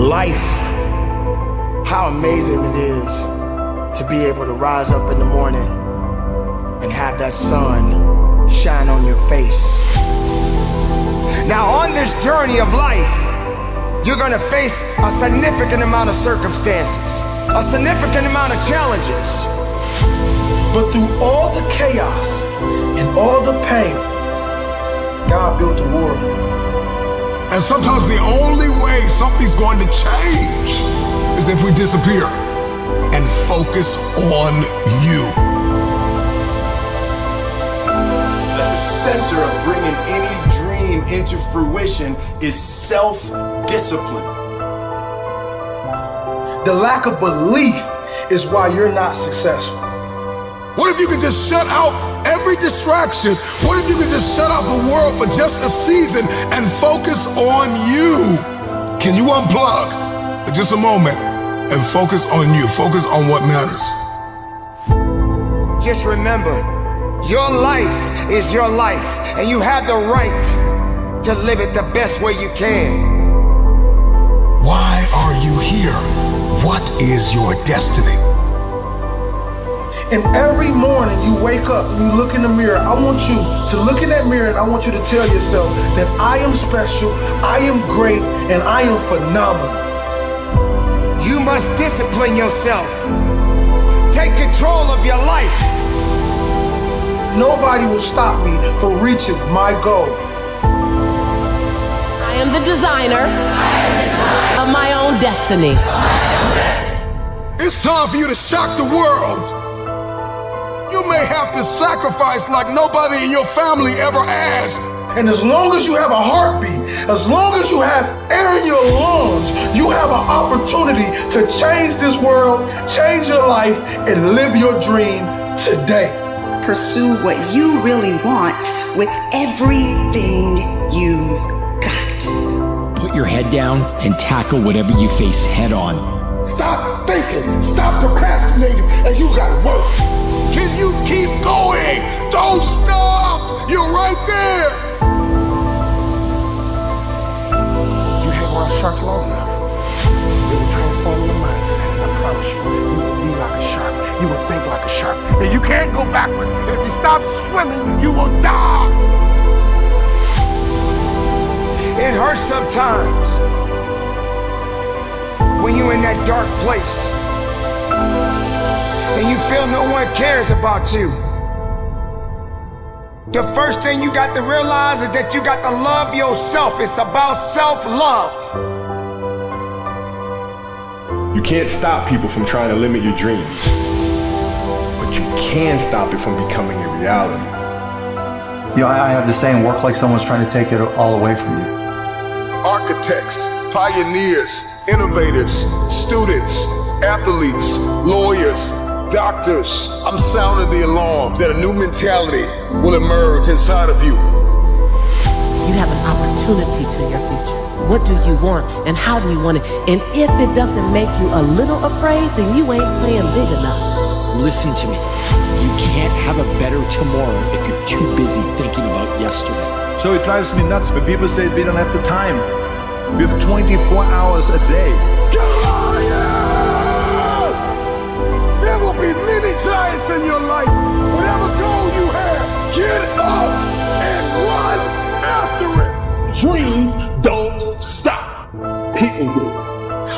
Life, how amazing it is to be able to rise up in the morning and have that sun shine on your face. Now on this journey of life, you're gonna face a significant amount of circumstances, a significant amount of challenges. But through all the chaos and all the pain, God built the world. And sometimes the only way something's going to change is if we disappear and focus on you. At the center of bringing any dream into fruition is self-discipline. The lack of belief is why you're not successful. What if you could just shut out every distraction? What if you could just shut out the world for just a season and focus on you? Can you unplug for just a moment and focus on you? Focus on what matters. Just remember, your life is your life, and you have the right to live it the best way you can. Why are you here? What is your destiny? And every morning you wake up and you look in the mirror, I want you to look in that mirror and I want you to tell yourself that I am special, I am great, and I am phenomenal. You must discipline yourself. Take control of your life. Nobody will stop me from reaching my goal. I am the designer of my own destiny. It's time for you to shock the world. You may have to sacrifice like nobody in your family ever has. And as long as you have a heartbeat, as long as you have air in your lungs, you have an opportunity to change this world, change your life, and live your dream today. Pursue what you really want with everything you've got. Put your head down and tackle whatever you face head on. Stop thinking, stop procrastinating, and you gotta work. Can you keep going? Don't stop! You're right there! You hang around sharks long enough, it will transform your mindset, and I promise you, you will be like a shark. You will think like a shark. And you can't go backwards. If you stop swimming, you will die. It hurts sometimes when you're in that dark place and you feel no one cares about you. The first thing you got to realize is that you got to love yourself. It's about self-love. You can't stop people from trying to limit your dreams, but you can stop it from becoming a reality. You know, I have the saying, work like someone's trying to take it all away from you. Architects, pioneers, innovators, students, athletes, lawyers, doctors, I'm sounding the alarm that a new mentality will emerge inside of you. You have an opportunity to your future. What do you want and how do you want it? And if it doesn't make you a little afraid, then you ain't playing big enough. Listen to me. You can't have a better tomorrow if you're too busy thinking about yesterday. So it drives me nuts when people say we don't have the time. We have 24 hours a day. Goliath! There will be many giants in your life. Whatever goal you have, get up and run after it. Dreams don't stop. People do.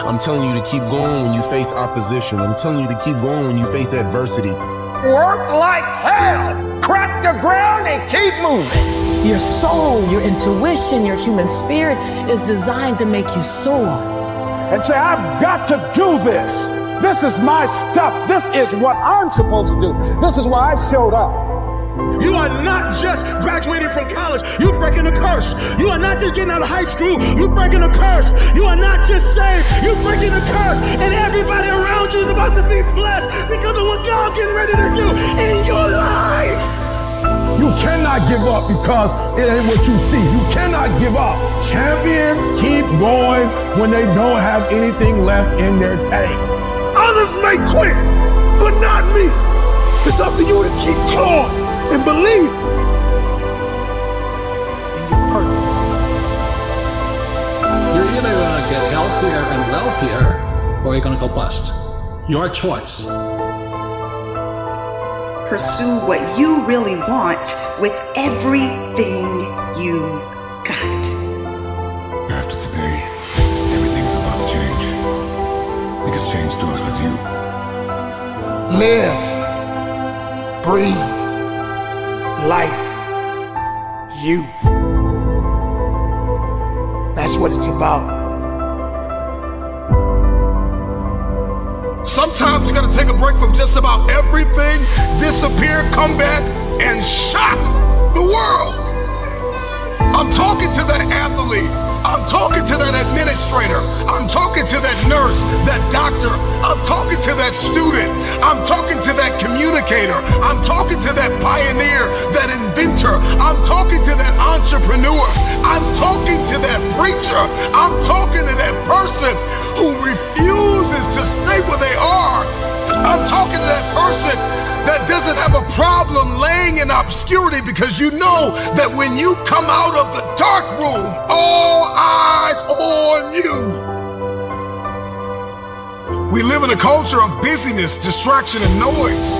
I'm telling you to keep going when you face opposition. I'm telling you to keep going when you face adversity. Work like hell. Crack the ground and keep moving. Your soul, your intuition, your human spirit is designed to make you soar. And say, I've got to do this. This is my stuff. This is what I'm supposed to do. This is why I showed up. You are not just graduating from college, you're breaking a curse. You are not just getting out of high school, you're breaking a curse. You are not just saved, you're breaking a curse. And everybody around you is about to be blessed because of what God's getting ready to do in your life. You cannot give up because it ain't what you see. You cannot give up. Champions keep going when they don't have anything left in their tank. Others may quit, but not me. It's up to you to keep going and believe in your purpose. You're Either you're going to get healthier and wealthier, or you're going to go bust. Your choice. Pursue what you really want with everything you've got. After today, everything is about to change. Because change starts with you. Live, breathe, life, you. That's what it's about. Sometimes you gotta take a break from just about everything, disappear, come back, and shock the world. I'm talking to that athlete. I'm talking to that administrator. I'm talking to that nurse, that doctor. I'm talking to that student. I'm talking to that communicator. I'm talking to that pioneer, that inventor. I'm talking to that entrepreneur. I'm talking to that preacher. I'm talking to that person who refuses to stay where they are. I'm talking to that person that doesn't have a problem laying in obscurity, because you know that when you come out of the dark room, all eyes on you. We live in a culture of busyness, distraction, and noise.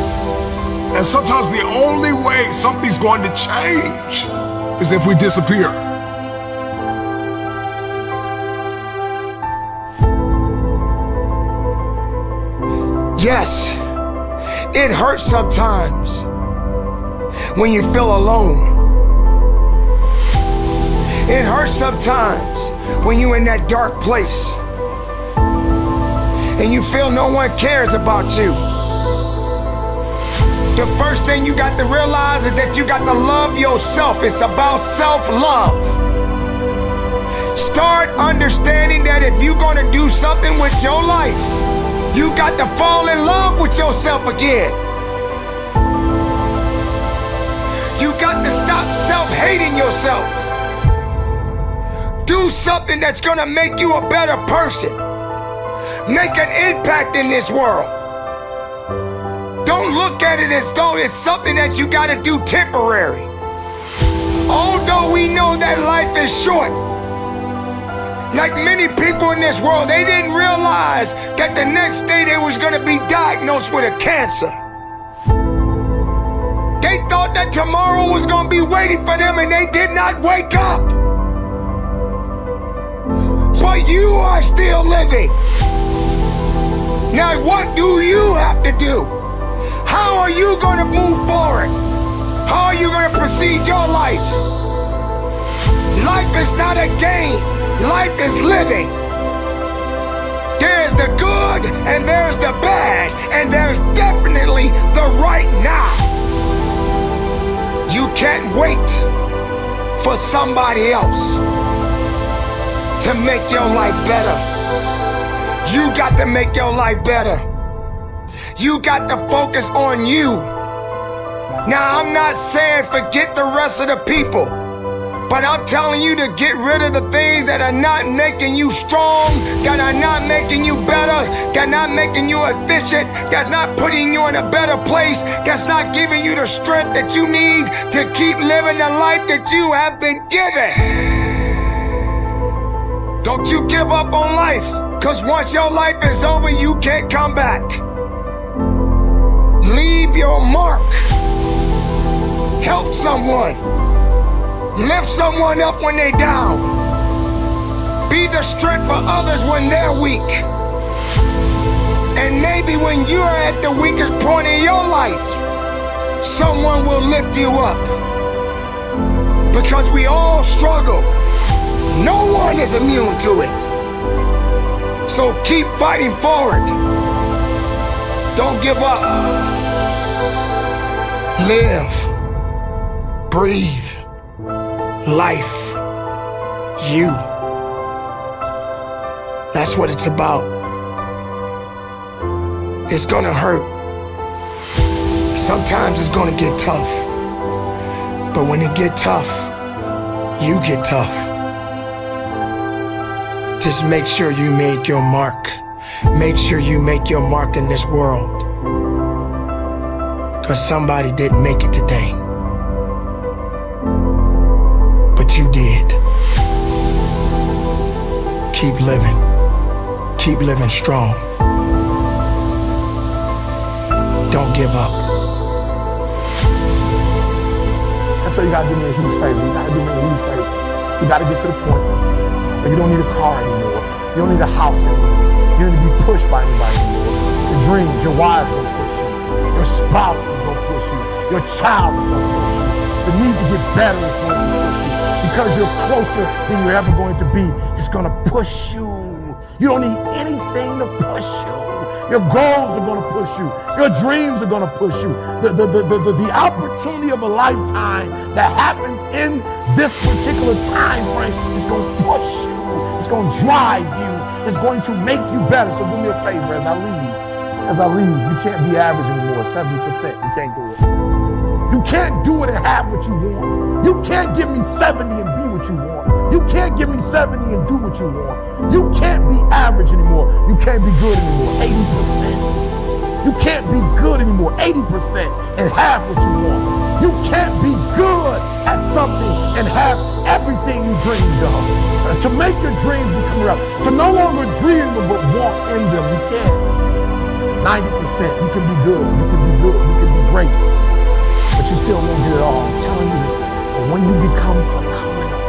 And sometimes the only way something's going to change is if we disappear. Yes, it hurts sometimes when you feel alone. It hurts sometimes when you're in that dark place and you feel no one cares about you. The first thing you got to realize is that you got to love yourself. It's about self-love. Start understanding that if you're gonna do something with your life, you got to fall in love with yourself again. You got to stop self-hating yourself. Do something that's gonna make you a better person. Make an impact in this world. Don't look at it as though it's something that you gotta do temporary. Although we know that life is short, like many people in this world, they didn't realize that the next day they was gonna be diagnosed with a cancer. They thought that tomorrow was gonna be waiting for them, and they did not wake up. But you are still living. Now what do you have to do? How are you gonna move forward? How are you gonna proceed your life? Life is not a game. Life is living. There's the good and there's the bad, and there's definitely the right now. You can't wait for somebody else to make your life better. You got to make your life better. You got to focus on you. Now, I'm not saying forget the rest of the people, but I'm telling you to get rid of the things that are not making you strong, that are not making you better, that are not making you efficient, that's not putting you in a better place, that's not giving you the strength that you need to keep living the life that you have been given. Don't you give up on life, because once your life is over, you can't come back. Leave your mark. Help someone. Lift someone up when they're down. Be the strength for others when they're weak. And maybe when you're at the weakest point in your life, someone will lift you up. Because we all struggle. No one is immune to it. So keep fighting forward. Don't give up. Live. Breathe. Life, you. That's what it's about. It's gonna hurt. Sometimes it's gonna get tough. But when it get tough, you get tough. Just make sure you make your mark. Make sure you make your mark in this world. 'Cause somebody didn't make it today. You did. Keep living. Keep living strong. Don't give up. And so you gotta do me a huge favor. You gotta do me a huge favor. You gotta get to the point where you don't need a car anymore. You don't need a house anymore. You don't need to be pushed by anybody anymore. Your dreams, your wife's gonna push you. Your spouse is gonna push you. Your child is gonna push you. The need to get better is going to push you. Because you're closer than you're ever going to be, it's gonna push you. You don't need anything to push you. Your goals are gonna push you. Your dreams are gonna push you. The opportunity of a lifetime that happens in this particular time frame is gonna push you. It's gonna drive you. It's going to make you better. So do me a favor as I leave, you can't be average anymore, 70%. You can't do it. You can't do it and have what you want. You can't give me 70 and be what you want. You can't give me 70 and do what you want. You can't be average anymore. You can't be good anymore, 80%. You can't be good anymore, 80% and have what you want. You can't be good at something and have everything you dreamed of. To make your dreams become real, to no longer dream them but walk in them, you can't. 90%, you can be good, you can be good, you can be great. But you still won't get it all. I'm telling you, but when you become phenomenal,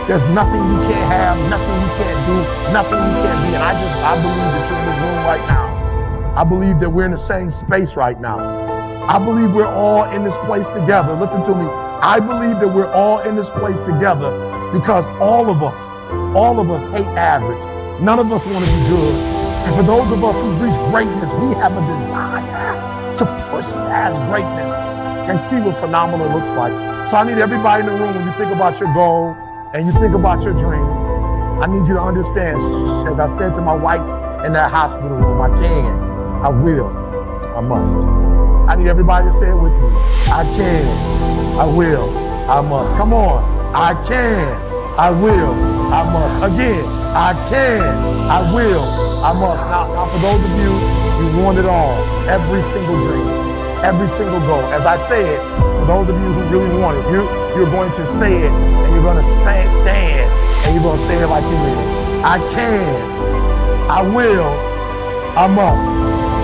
there's nothing you can't have, nothing you can't do, nothing you can't be. And I believe that you're in this room right now. I believe that we're in the same space right now. I believe we're all in this place together. Listen to me. I believe that we're all in this place together because all of us hate average. None of us want to be good. And for those of us who've reached greatness, we have a desire to push past greatness and see what phenomenal looks like. So I need everybody in the room, when you think about your goal and you think about your dream, I need you to understand, as I said to my wife in that hospital room, I can, I will, I must. I need everybody to say it with me. I can, I will, I must. Come on. I can, I will, I must. Again, I can, I will, I must. Now for those of you, you want it all, every single dream, every single goal. As I said, for those of you who really want it, you're going to say it, and you're going to stand, and you're going to say it like you mean it. I can, I will, I must.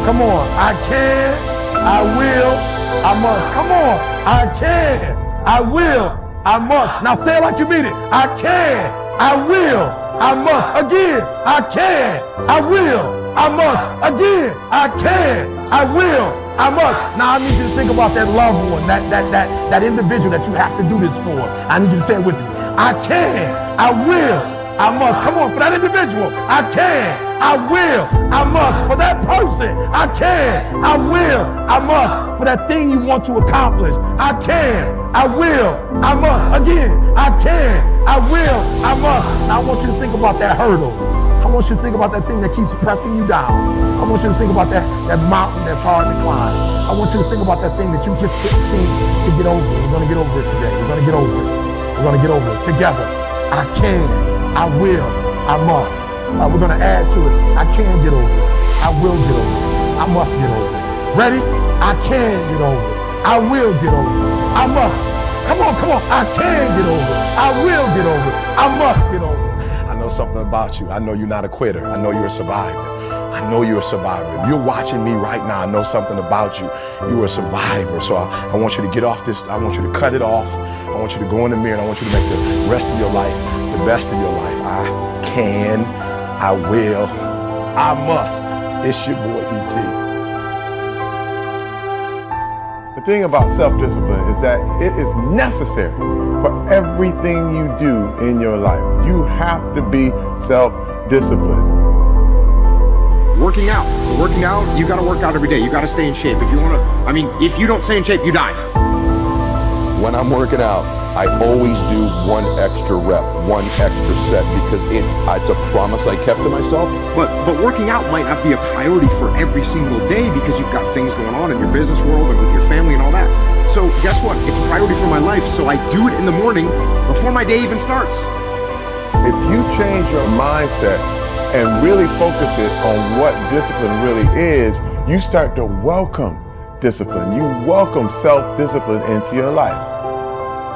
Come on, I can, I will, I must. Come on, I can, I will, I must. Now say it like you mean it. I can, I will, I must. Again, I can, I will, I must. Again, I can, I will, I must. Now I need you to think about that loved one, that individual that you have to do this for. I need you to say it with me. I can, I will, I must. Come on, for that individual, I can, I will, I must. For that person, I can, I will, I must. For that thing you want to accomplish, I can, I will, I must. Again, I can, I will, I must. Now I want you to think about that hurdle. I want you to think about that thing that keeps pressing you down. I want you to think about that mountain that's hard to climb. I want you to think about that thing that you just can't seem to get over. We're going to get over it today. We're going to get over it. We're going to get over it together. I can, I will, I must. We're going to add to it. I can get over it. I will get over it. I must get over it. Ready? I can get over it. I will get over it. I must. Come on. I can get over it. I will get over it. I must get over it. I know something about you. I know you're not a quitter. I know you're a survivor. I know you're a survivor. If you're watching me right now, I know something about you. You're a survivor. So I want you to get off this. I want you to cut it off. I want you to go in the mirror and I want you to make the rest of your life the best of your life. I can, I will, I must. It's your boy E.T. The thing about self-discipline is that it is necessary for everything you do in your life. You have to be self-disciplined. Working out, you gotta work out every day. You gotta stay in shape. If you don't stay in shape, you die. When I'm working out, I always do one extra rep, one extra set, because it's a promise I kept to myself. But working out might not be a priority for every single day because you've got things going on in your business world and with your family and all that. So guess what? It's a priority for my life, so I do it in the morning before my day even starts. If you change your mindset and really focus it on what discipline really is, you start to welcome discipline. You welcome self-discipline into your life.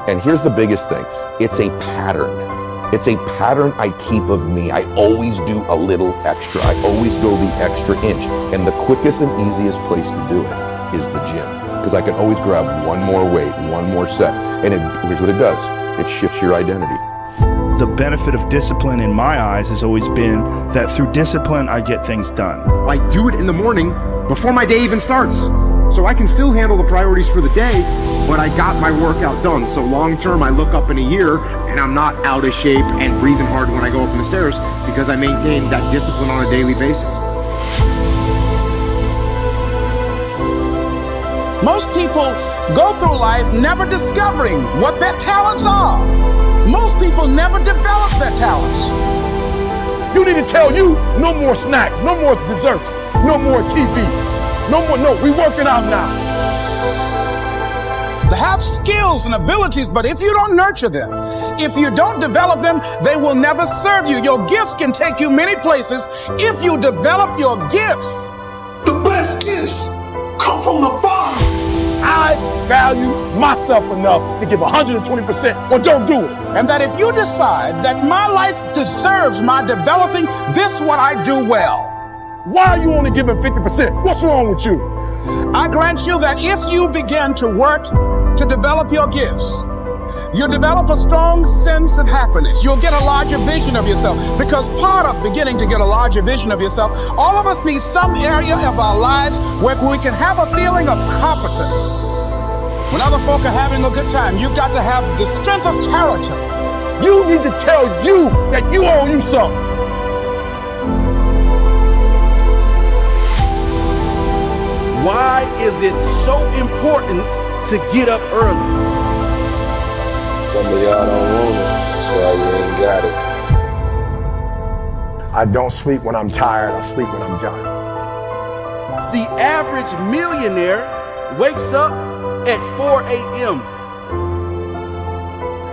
And here's the biggest thing. It's a pattern. It's a pattern I keep of me. I always do a little extra. I always go the extra inch. And the quickest and easiest place to do it is the gym. Because I can always grab one more weight, one more set. And here's what it does. It shifts your identity. The benefit of discipline in my eyes has always been that through discipline, I get things done. I do it in the morning before my day even starts. So I can still handle the priorities for the day, but I got my workout done. So long term, I look up in a year and I'm not out of shape and breathing hard when I go up the stairs because I maintain that discipline on a daily basis. Most people go through life never discovering what their talents are. Most people never develop their talents. You need to tell you, no more snacks, no more desserts, no more TV, we working out now. They have skills and abilities, but if you don't nurture them, if you don't develop them, they will never serve you. Your gifts can take you many places if you develop your gifts. The best gifts come from the bottom. I value myself enough to give 120% or don't do it. And that if you decide that my life deserves my developing this what I do well. Why are you only giving 50%? What's wrong with you? I grant you that if you begin to work to develop your gifts, you develop a strong sense of happiness. You'll get a larger vision of yourself, because part of beginning to get a larger vision of yourself, all of us need some area of our lives where we can have a feeling of competence. When other folk are having a good time, you've got to have the strength of character. You need to tell you that you owe you something. Why is it so important to get up early? Some of y'all don't want it, that's why you ain't got it. I don't sleep when I'm tired, I sleep when I'm done. The average millionaire wakes up at 4 a.m.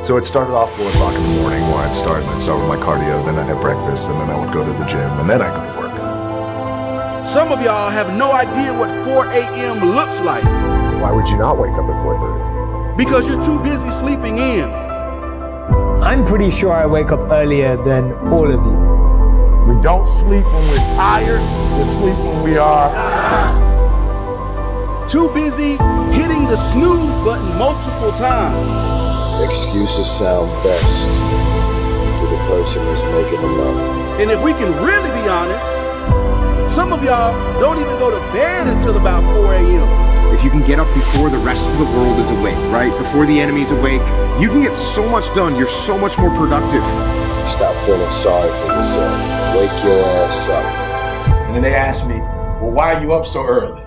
So it started off 4 o'clock in the morning where I'd start with my cardio, then I'd have breakfast, and then I would go to the gym, and then I'd go to work. Some of y'all have no idea what 4 a.m. looks like. Why would you not wake up at 4:30? Because you're too busy sleeping in. I'm pretty sure I wake up earlier than all of you. We don't sleep when we're tired, we sleep when we are too busy hitting the snooze button multiple times. Excuses sound best to the person that's making them up. And if we can really be honest, some of y'all don't even go to bed until about 4 a.m. If you can get up before the rest of the world is awake, right? Before the enemy's awake, you can get so much done. You're so much more productive. Stop feeling sorry for yourself. Wake your ass up. And then they ask me, well, why are you up so early?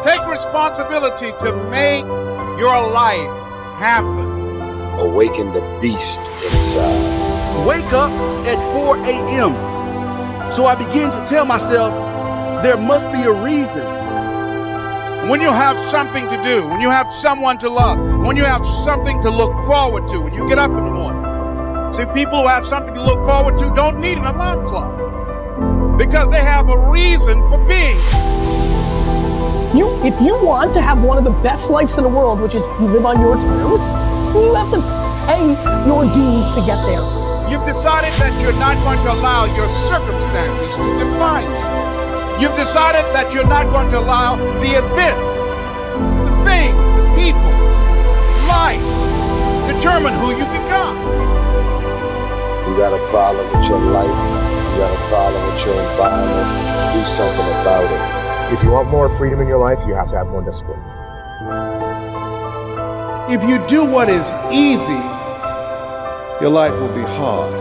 Take responsibility to make your life happen. Awaken the beast inside. Wake up at 4 a.m. So I begin to tell myself, there must be a reason. When you have something to do, when you have someone to love, when you have something to look forward to, when you get up in the morning. See, people who have something to look forward to don't need an alarm clock because they have a reason for being. If you want to have one of the best lives in the world, which is you live on your terms, you have to pay your dues to get there. You've decided that you're not going to allow your circumstances to define you. You've decided that you're not going to allow the events, the things, the people, life, determine who you become. You got a problem with your life, you got a problem with your environment, do something about it. If you want more freedom in your life, you have to have more discipline. If you do what is easy, your life will be hard.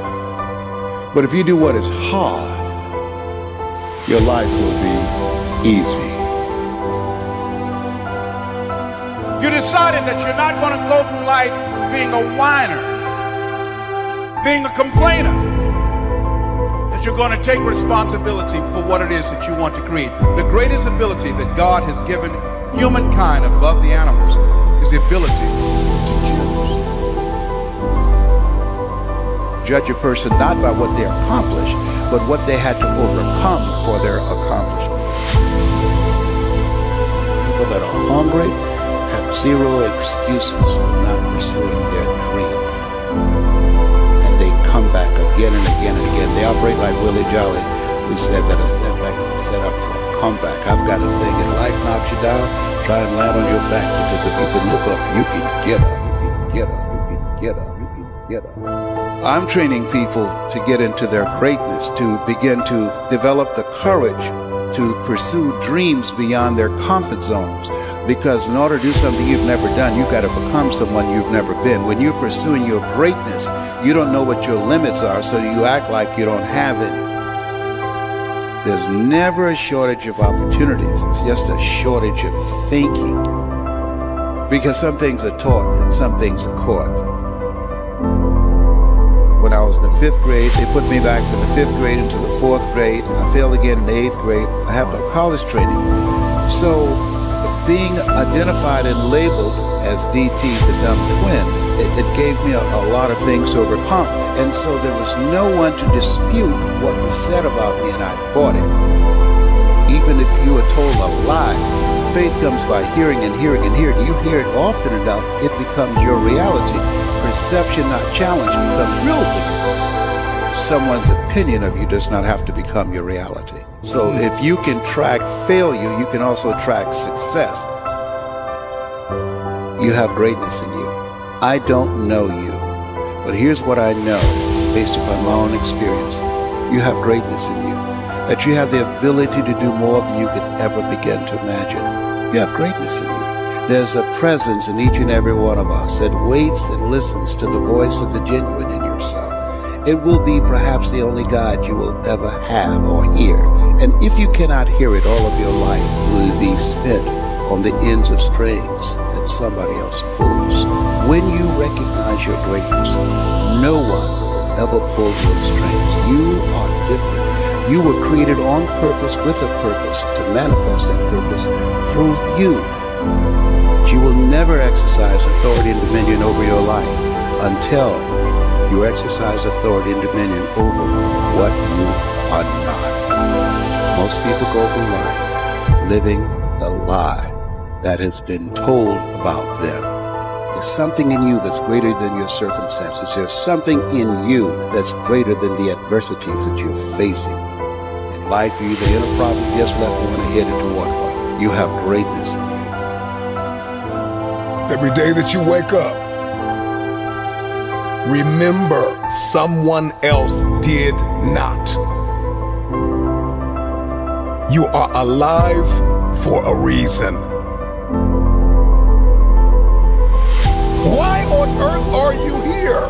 But if you do what is hard, your life will be easy. You decided that you're not going to go through life being a whiner, being a complainer, that you're going to take responsibility for what it is that you want to create. The greatest ability that God has given humankind above the animals is the ability to choose. Judge a person not by what they accomplished, but what they had to overcome for their accomplishment. People that are hungry and zero excuses for not pursuing their dreams. And they come back again and again and again. They operate like Willie Jolly, who said that a setback is a setup for a comeback. I've got to say, if life knocks you down, try and land on your back, because if you can look up, you can get up. You can get up. You can get up. You can get up. I'm training people to get into their greatness, to begin to develop the courage to pursue dreams beyond their comfort zones. Because in order to do something you've never done, you've got to become someone you've never been. When you're pursuing your greatness, you don't know what your limits are, so you act like you don't have any. There's never a shortage of opportunities. It's just a shortage of thinking. Because some things are taught and some things are caught. When I was in the 5th grade, they put me back from the 5th grade into the 4th grade. I failed again in the 8th grade. I have no college training. So being identified and labeled as DT, the dumb twin, it gave me a lot of things to overcome. And so there was no one to dispute what was said about me, and I bought it. Even if you are told a lie, faith comes by hearing and hearing and hearing. You hear it often enough, it becomes your reality. Perception, not challenge, becomes real for you. Someone's opinion of you does not have to become your reality. So if you can track failure, you can also track success. You have greatness in you. I don't know you, but here's what I know based upon my own experience. You have greatness in you, that you have the ability to do more than you could ever begin to imagine. You have greatness in you. There's a presence in each and every one of us that waits and listens to the voice of the genuine in yourself. It will be perhaps the only God you will ever have or hear. And if you cannot hear it, all of your life will be spent on the ends of strings that somebody else pulls. When you recognize your greatness, no one will ever pull your strings. You are different. You were created on purpose with a purpose to manifest that purpose through you. You will never exercise authority and dominion over your life until you exercise authority and dominion over what you are not. Most people go through life living the lie that has been told about them. There's something in you that's greater than your circumstances. There's something in you that's greater than the adversities that you're facing. In life, you're either in a problem, you just left one and headed toward one. You have greatness in you. Every day that you wake up, remember someone else did not. You are alive for a reason. Why on earth are you here?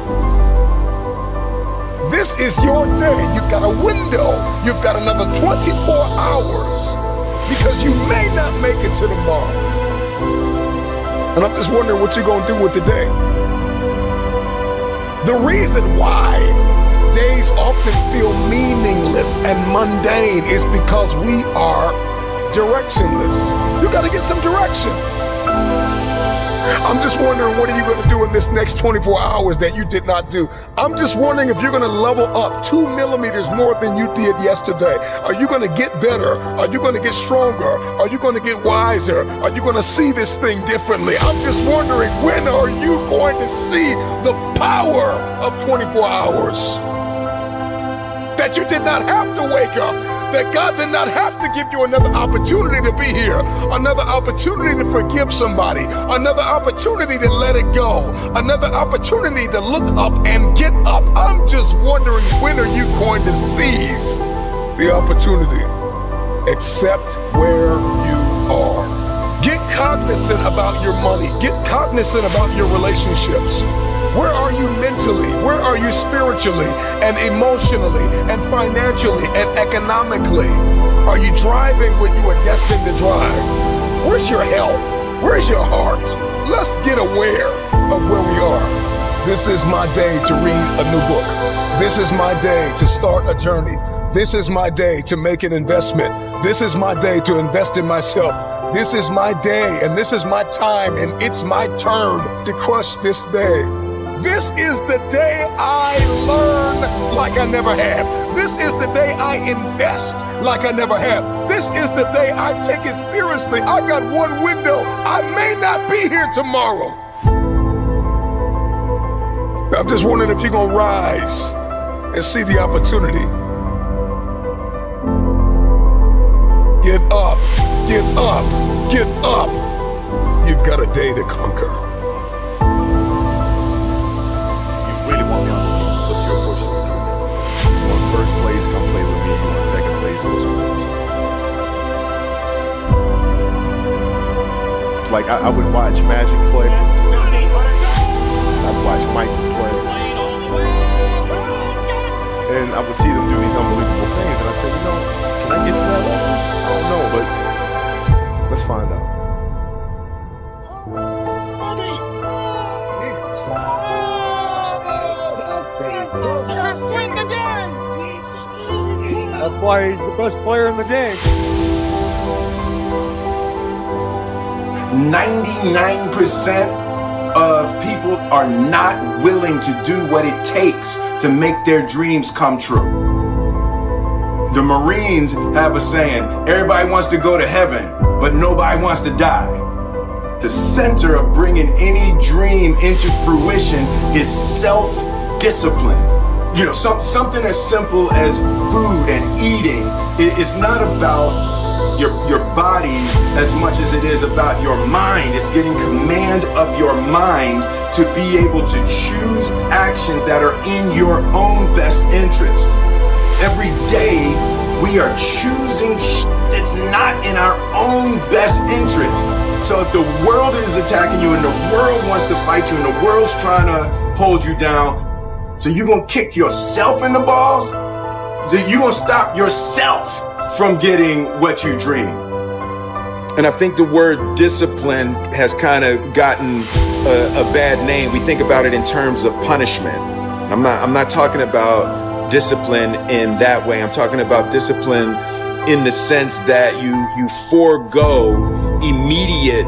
This is your day. You've got a window. You've got another 24 hours because you may not make it to tomorrow. And I'm just wondering what you're going to do with the day. The reason why days often feel meaningless and mundane is because we are directionless. You got to get some direction. I'm just wondering, what are you going to do in this next 24 hours that you did not do? I'm just wondering if you're going to level up 2 millimeters more than you did yesterday. Are you going to get better? Are you going to get stronger? Are you going to get wiser? Are you going to see this thing differently? I'm just wondering, when are you going to see the power of 24 hours? That you did not have to wake up. That God did not have to give you another opportunity to be here, another opportunity to forgive somebody, another opportunity to let it go, another opportunity to look up and get up. I'm just wondering, when are you going to seize the opportunity? Accept where you are. Get cognizant about your money. Get cognizant about your relationships. Where are you mentally? Where are you spiritually and emotionally and financially and economically? Are you driving when you are destined to drive? Where's your health? Where's your heart? Let's get aware of where we are. This is my day to read a new book. This is my day to start a journey. This is my day to make an investment. This is my day to invest in myself. This is my day and this is my time, and it's my turn to crush this day. This is the day I learn like like I never have. This is the day I invest like I never have. This is the day I take it seriously. I got one window. I may not be here tomorrow. I'm just wondering if you're gonna rise and see the opportunity. Get up, get up, get up. You've got a day to conquer. You really want me on the team? What's your push? You want first place, come play with me. You want second place, what's yours? Like I would watch Magic play. I'd watch Mike play. And I would see them do these unbelievable things. And I said, you know, can I get to that level? I don't know, but let's find out. That's why he's the best player in the game. 99% of people are not willing to do what it takes to make their dreams come true. The Marines have a saying, everybody wants to go to heaven, but nobody wants to die. The center of bringing any dream into fruition is self-discipline. You know, something as simple as food and eating is not about your body as much as it is about your mind. It's getting command of your mind to be able to choose actions that are in your own best interest. Every day we are choosing that's not in our own best interest. So if the world is attacking you and the world wants to fight you and the world's trying to hold you down, so you're gonna kick yourself in the balls? So you're gonna stop yourself from getting what you dream. And I think the word discipline has kind of gotten a bad name. We think about it in terms of punishment. I'm not talking about discipline in that way. I'm talking about discipline in the sense that you forego immediate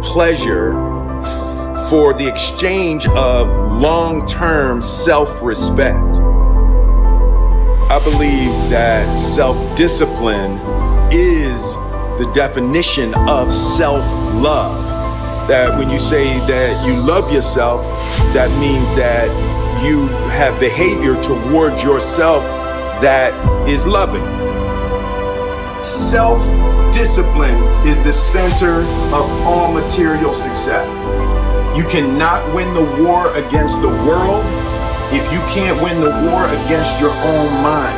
pleasure for the exchange of long-term self-respect. I believe that self-discipline is the definition of self-love. That when you say that you love yourself, that means that you have behavior towards yourself that is loving. Self-discipline is the center of all material success. You cannot win the war against the world if you can't win the war against your own mind.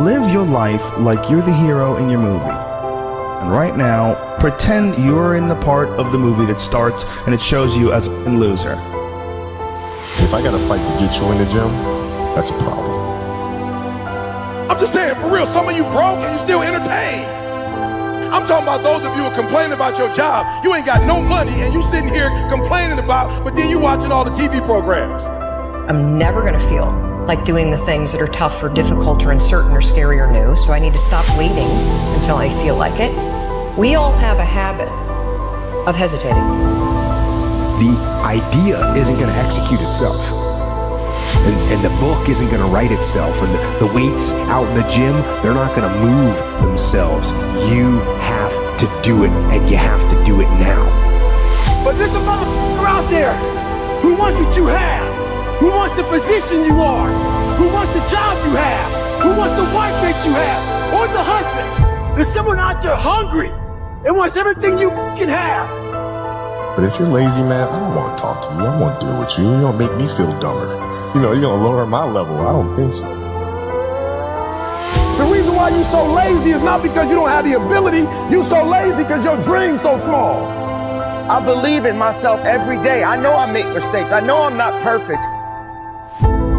Live your life like you're the hero in your movie. And right now, pretend you're in the part of the movie that starts and it shows you as a loser. If I gotta fight to get you in the gym, that's a problem. I'm just saying, for real, some of you broke and you still entertained. I'm talking about those of you who are complaining about your job. You ain't got no money and you sitting here complaining about, but then you watching all the TV programs. I'm never gonna feel like doing the things that are tough or difficult or uncertain or scary or new, so I need to stop waiting until I feel like it. We all have a habit of hesitating. The idea isn't gonna execute itself. And the book isn't gonna write itself, and the weights out in the gym, they're not gonna move themselves. You have to do it, and you have to do it now. But there's a motherfucker out there who wants what you have, who wants the position you are, who wants the job you have, who wants the wife that you have, or the husband. There's someone out there hungry and wants everything you can have. But if you're lazy, man, I don't want to talk to you. I don't want to deal with you. You're gonna make me feel dumber. You know, you're gonna lower my level. I don't think so. The reason why you're so lazy is not because you don't have the ability. You're so lazy because your dream's so small. I believe in myself every day. I know I make mistakes. I know I'm not perfect.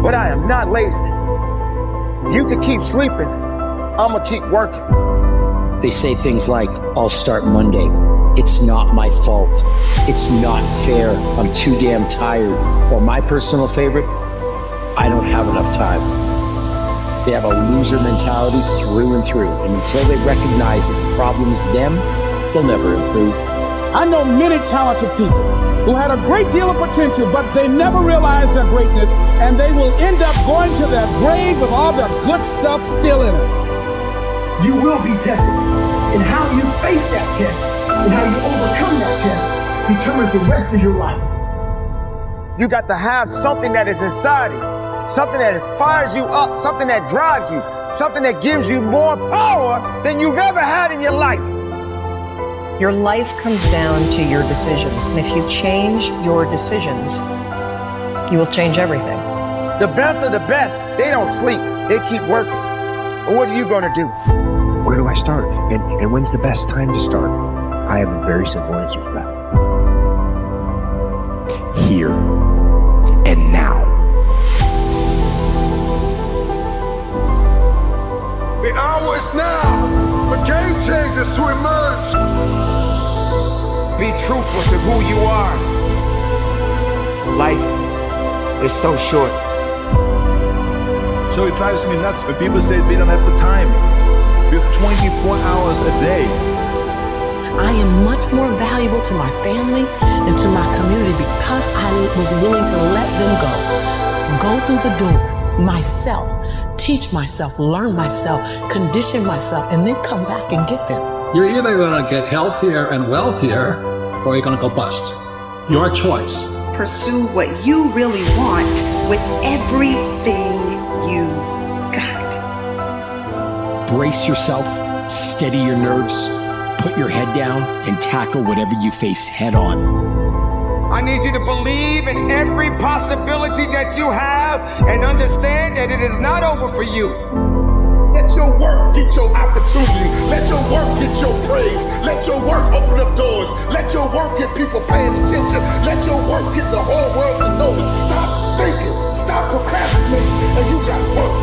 But I am not lazy. You can keep sleeping. I'm gonna keep working. They say things like, I'll start Monday. It's not my fault. It's not fair. I'm too damn tired. Or my personal favorite, I don't have enough time. They have a loser mentality through and through. And until they recognize that the problem's them, they'll never improve. I know many talented people who had a great deal of potential, but they never realized their greatness, and they will end up going to their grave with all their good stuff still in it. You will be tested, and how you face that test and how you overcome that test determines the rest of your life. You got to have something that is inside you, something that fires you up, something that drives you, something that gives you more power than you've ever had in your life. Your life comes down to your decisions, and if you change your decisions, you will change everything. The best of the best, they don't sleep, they keep working. But what are you gonna do? Where do I start? And when's the best time to start? I have a very simple answer for that. Here and now. The hour is now for game changers to emerge. Be truthful to who you are. Life is so short. So it drives me nuts when people say we don't have the time. We have 24 hours a day. I am much more valuable to my family and to my community because I was willing to let them go through the door myself, teach myself, learn myself, condition myself, and then come back and get them. You're either going to get healthier and wealthier, or you're going to go bust. Your choice. Pursue what you really want with everything you got. Brace yourself, steady your nerves, put your head down, and tackle whatever you face head on. I need you to believe in every possibility that you have and understand that it is not over for you. Let your work get your opportunity. Let your work get your praise. Let your work open up doors. Let your work get people paying attention. Let your work get the whole world to notice. Stop thinking. Stop procrastinating. And you got work.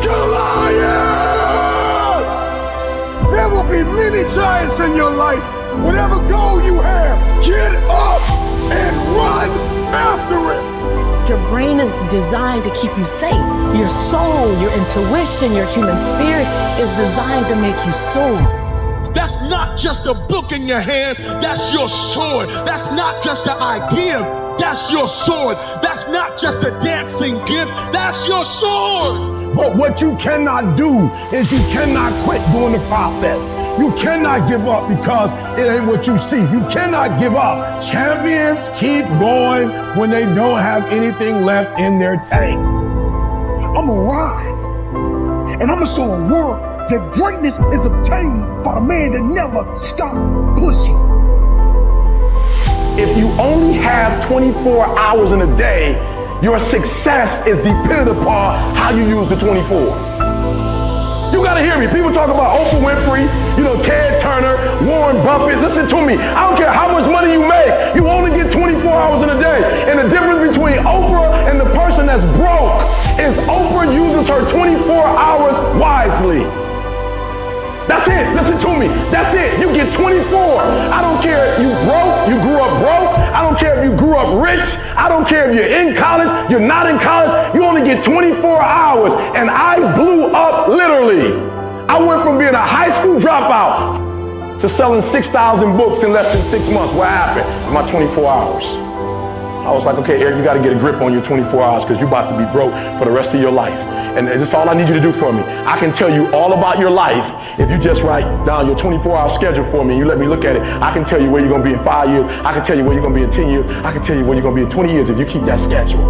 Goliath! There will be many giants in your life. Whatever goal you have, get up and run after it. Your brain is designed to keep you safe. Your soul, your intuition, your human spirit is designed to make you soar. That's not just a book in your hand, that's your sword. That's not just an idea, that's your sword. That's not just a dancing gift, that's your sword. But what you cannot do is you cannot quit doing the process. You cannot give up because it ain't what you see. You cannot give up. Champions keep going when they don't have anything left in their tank. I'm gonna rise, and I'm gonna show the world that greatness is obtained by a man that never stopped pushing. If you only have 24 hours in a day, your success is dependent upon how you use the 24. You gotta hear me. People talk about Oprah Winfrey, Ted Turner, Warren Buffett. Listen to me. I don't care how much money you make. You only get 24 hours in a day. And the difference between Oprah and the person that's broke is Oprah uses her 24 hours wisely. That's it. Listen to me. That's it. You get 24. I don't care if you broke, you grew up broke. I don't care if you grew up rich. I don't care if you're in college, you're not in college. You only get 24 hours. And I blew up literally. I went from being a high school dropout to selling 6,000 books in less than 6 months. What happened? In my 24 hours. I was like, okay, Eric, you got to get a grip on your 24 hours because you're about to be broke for the rest of your life. And that's all I need you to do for me. I can tell you all about your life if you just write down your 24-hour schedule for me and you let me look at it. I can tell you where you're going to be in 5 years. I can tell you where you're going to be in 10 years. I can tell you where you're going to be in 20 years if you keep that schedule.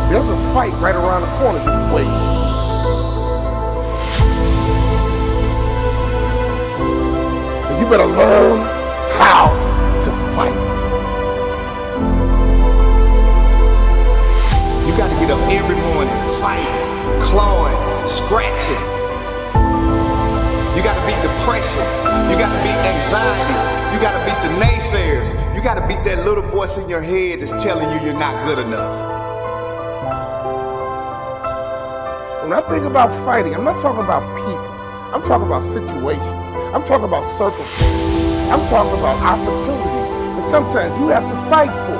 There's a fight right around the corner this way. And you better learn how to fight. You got to get up every morning, fight, clawing, scratching. You got to beat depression. You got to beat anxiety. You got to beat the naysayers. You got to beat that little voice in your head that's telling you you're not good enough. When I think about fighting, I'm not talking about people. I'm talking about situations. I'm talking about circumstances. I'm talking about opportunities that sometimes you have to fight for.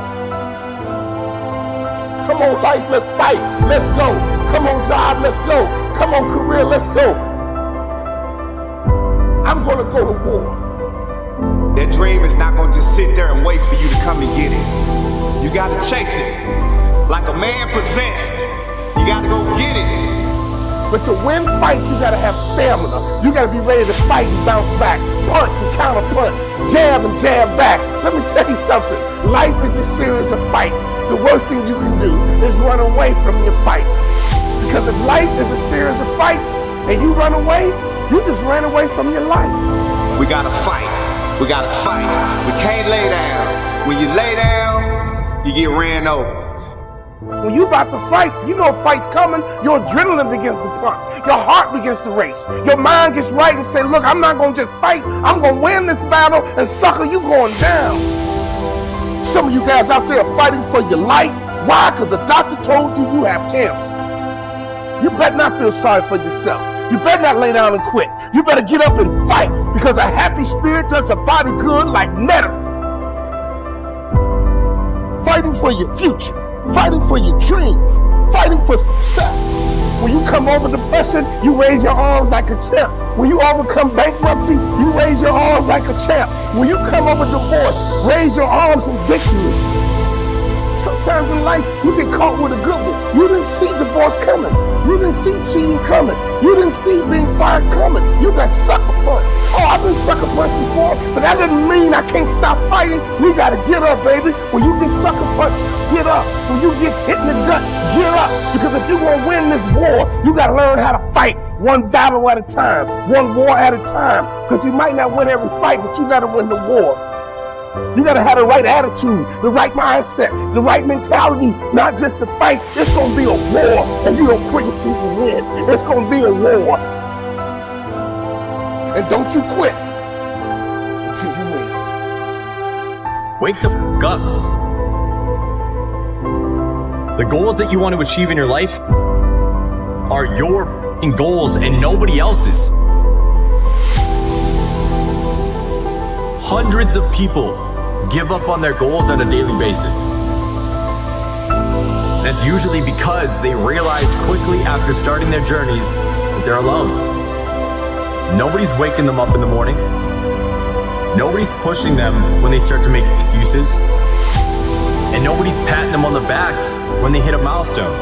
Come on, life, let's fight. Let's go. Come on, job, let's go. Come on, career, let's go. I'm gonna go to war. That dream is not gonna just sit there and wait for you to come and get it. You gotta chase it. Like a man possessed. You gotta go get it. But to win fights, you gotta have stamina. You gotta be ready to fight and bounce back. Punch and counter punch. Jab and jab back. Let me tell you something. Life is a series of fights. The worst thing you can do is run away from your fights. Because if life is a series of fights and you run away, you just ran away from your life. We gotta fight. We gotta fight. We can't lay down. When you lay down, you get ran over. When you about to fight, you know a fight's coming, your adrenaline begins to pump. Your heart begins to race. Your mind gets right and say, look, I'm not gonna just fight. I'm gonna win this battle, and sucker, you going down. Some of you guys out there are fighting for your life. Why? Because the doctor told you you have cancer. You better not feel sorry for yourself. You better not lay down and quit. You better get up and fight, because a happy spirit does a body good like medicine. Fighting for your future. Fighting for your dreams, fighting for success. When you come over depression, you raise your arms like a champ. When you overcome bankruptcy, you raise your arms like a champ. When you come over divorce, raise your arms in victory. Sometimes in life, you get caught with a good one. You didn't see divorce coming. You didn't see cheating coming. You didn't see being fired coming. You got sucker punched. Oh, I've been sucker punched before, but that doesn't mean I can't stop fighting. We gotta get up, baby. When you get sucker punched, get up. When you get hit in the gut, get up. Because if you're gonna win this war, you gotta learn how to fight one battle at a time, one war at a time. Because you might not win every fight, but you gotta win the war. You gotta have the right attitude, the right mindset, the right mentality, not just to fight. It's gonna be a war, and you don't quit until you win. It's gonna be a war. And don't you quit until you win. Wake the f*** up. The goals that you want to achieve in your life are your f***ing goals and nobody else's. Hundreds of people give up on their goals on a daily basis. That's usually because they realized quickly after starting their journeys that they're alone. Nobody's waking them up in the morning. Nobody's pushing them when they start to make excuses. And nobody's patting them on the back when they hit a milestone.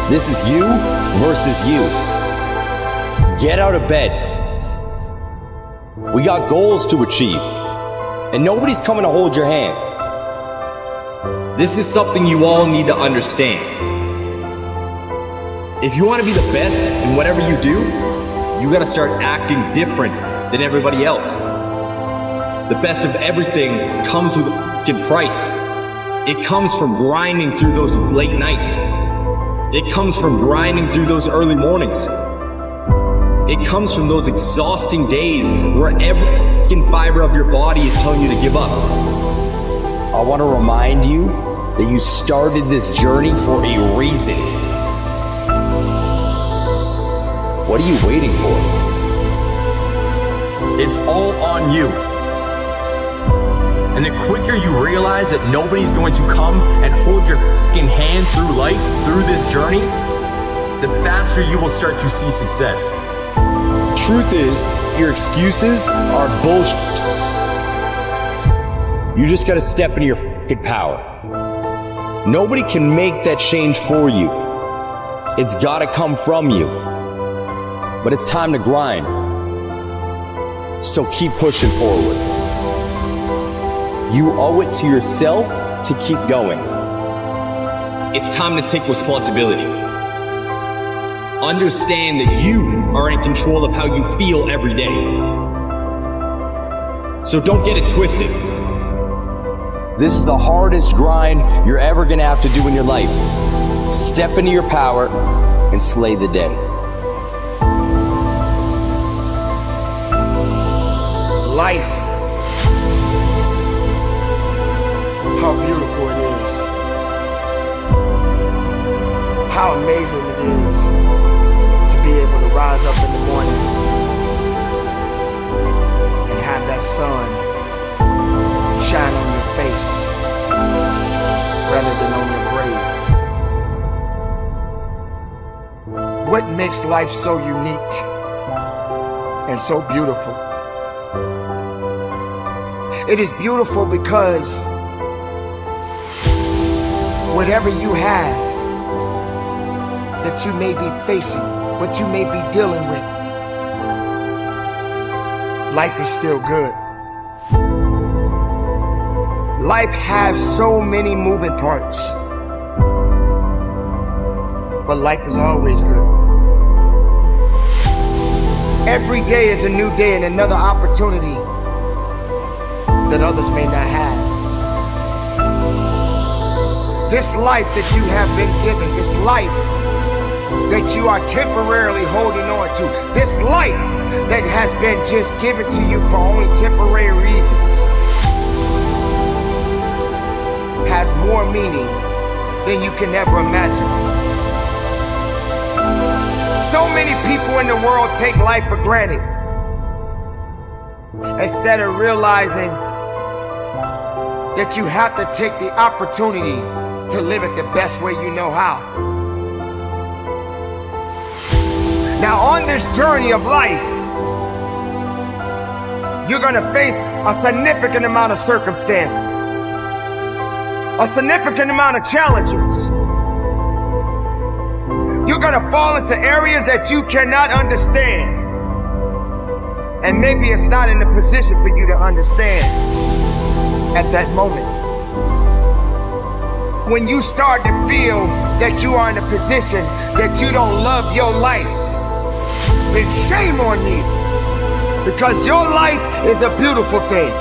This is you versus you. Get out of bed. We got goals to achieve, and nobody's coming to hold your hand. This is something you all need to understand. If you want to be the best in whatever you do, you got to start acting different than everybody else. The best of everything comes with a fucking price. It comes from grinding through those late nights. It comes from grinding through those early mornings. It comes from those exhausting days where every fucking fiber of your body is telling you to give up. I want to remind you that you started this journey for a reason. What are you waiting for? It's all on you. And the quicker you realize that nobody's going to come and hold your fucking hand through life, through this journey, the faster you will start to see success. Truth is, your excuses are bullshit. You just gotta step into your fucking power. Nobody can make that change for you. It's gotta come from you. But it's time to grind. So keep pushing forward. You owe it to yourself to keep going. It's time to take responsibility. Understand that you are in control of how you feel every day. So don't get it twisted. This is the hardest grind you're ever gonna have to do in your life. Step into your power and slay the day. Life. How beautiful it is. How amazing it is to be able to rise up in the morning and have that sun shine on your face rather than on your grave. What makes life so unique and so beautiful. It is beautiful because whatever you have that you may be facing, what you may be dealing with, life is still good. Life has so many moving parts, but life is always good. Every day is a new day and another opportunity that others may not have. This life that you have been given, this life that you are temporarily holding on to, this life that has been just given to you for only temporary reasons, has more meaning than you can ever imagine. So many people in the world take life for granted instead of realizing that you have to take the opportunity to live it the best way you know how. Now, on this journey of life, you're gonna face a significant amount of circumstances, a significant amount of challenges. You're gonna fall into areas that you cannot understand. And maybe it's not in the position for you to understand at that moment. When you start to feel that you are in a position that you don't love your life, then shame on you. Because your life is a beautiful thing.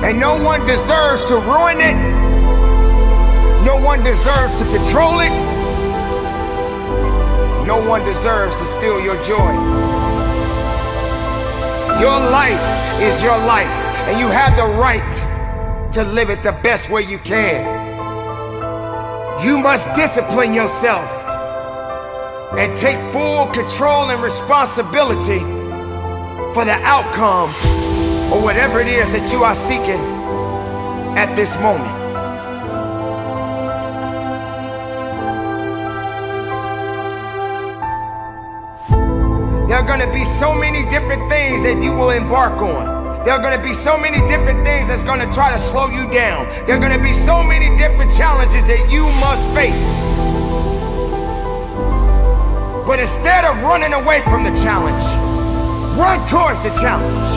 And no one deserves to ruin it. No one deserves to control it. No one deserves to steal your joy. Your life is your life, and you have the right to live it the best way you can. You must discipline yourself and take full control and responsibility for the outcome or whatever it is that you are seeking at this moment. There are going to be so many different things that you will embark on. There are going to be so many different things that's going to try to slow you down. There are going to be so many different challenges that you must face. But instead of running away from the challenge, run towards the challenge.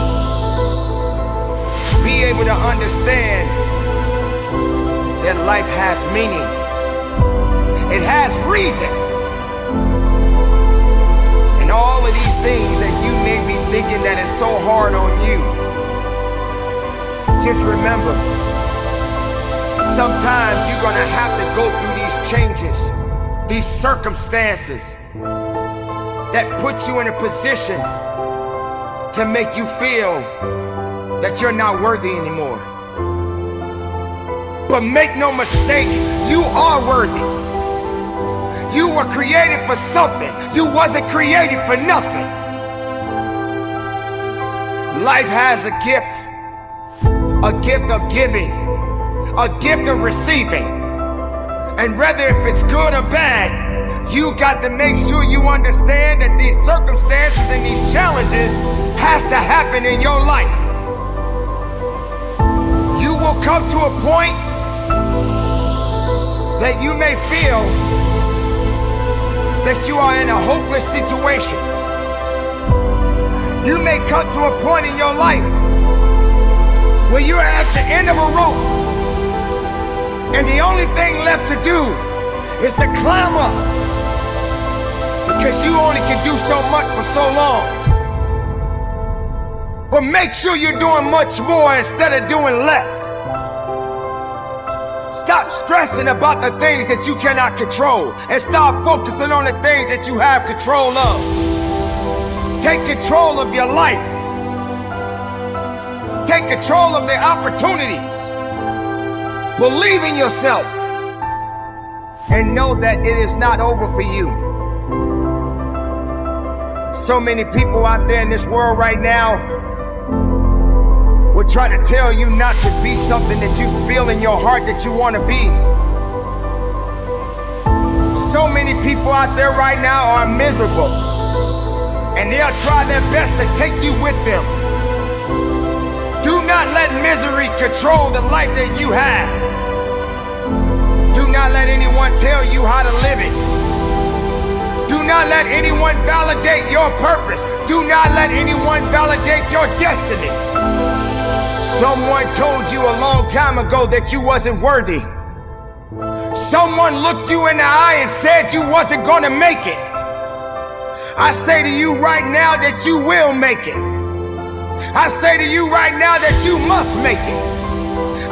Be able to understand that life has meaning. It has reason. And all of these things that you may be thinking that is so hard on you, just remember, sometimes you're gonna have to go through these changes, these circumstances that put you in a position to make you feel that you're not worthy anymore. But make no mistake, you are worthy. You were created for something. You wasn't created for nothing. Life has a gift of giving, a gift of receiving. And whether if it's good or bad, you got to make sure you understand that these circumstances and these challenges has to happen in your life. You will come to a point that you may feel that you are in a hopeless situation. You may come to a point in your life where you're at the end of a rope and the only thing left to do is to climb up, because you only can do so much for so long. But make sure you're doing much more instead of doing less. Stop stressing about the things that you cannot control and start focusing on the things that you have control of. Take control of your life. Take control of the opportunities. Believe in yourself and know that it is not over for you. So many people out there in this world right now will try to tell you not to be something that you feel in your heart that you want to be. So many people out there right now are miserable and they'll try their best to take you with them. Do not let misery control the life that you have. Do not let anyone tell you how to live it. Do not let anyone validate your purpose. Do not let anyone validate your destiny. Someone told you a long time ago that you wasn't worthy. Someone looked you in the eye and said you wasn't gonna make it. I say to you right now that you will make it. I say to you right now that you must make it.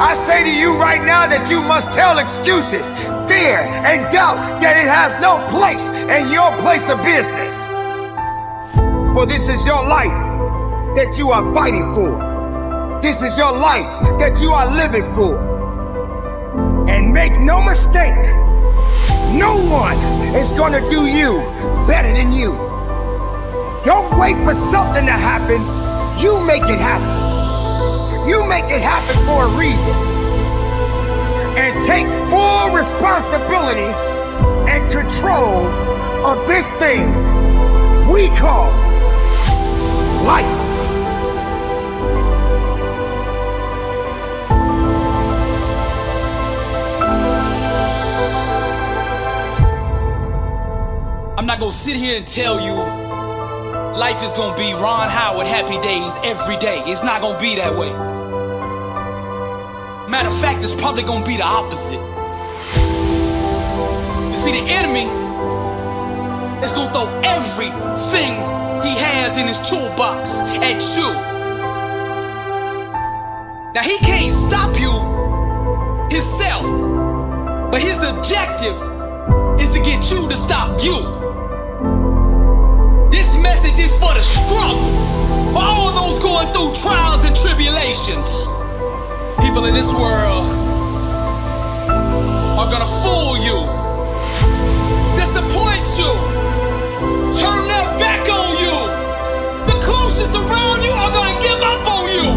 I say to you right now that you must tell excuses, fear, and doubt that it has no place in your place of business. For this is your life that you are fighting for. This is your life that you are living for. And make no mistake, no one is gonna do you better than you. Don't wait for something to happen. You make it happen. You make it happen for a reason. And take full responsibility and control of this thing we call life. I'm not gonna sit here and tell you life is gonna be Ron Howard happy days every day. It's not gonna be that way. Matter of fact, it's probably gonna be the opposite. You see, the enemy is gonna throw everything he has in his toolbox at you. Now, he can't stop you himself, but his objective is to get you to stop you. This message is for the struggle, for all those going through trials and tribulations. People in this world are gonna fool you, disappoint you, turn their back on you. The closest around you are gonna give up on you.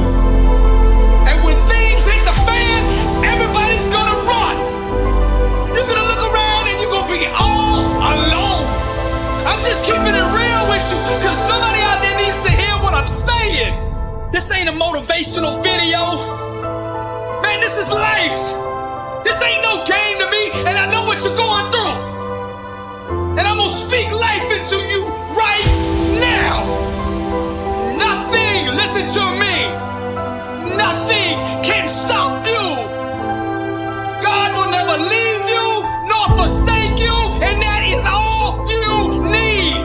And when things hit the fan, everybody's gonna run. You're gonna look around and you're gonna be all alone. I'm just keeping it real with you, cause somebody out there needs to hear what I'm saying. This ain't a motivational video. Man, this is life. This ain't no game to me, and I know what you're going through. And I'm gonna speak life into you right now. Nothing, listen to me, nothing can stop you. God will never leave you nor forsake you, and that is all you need.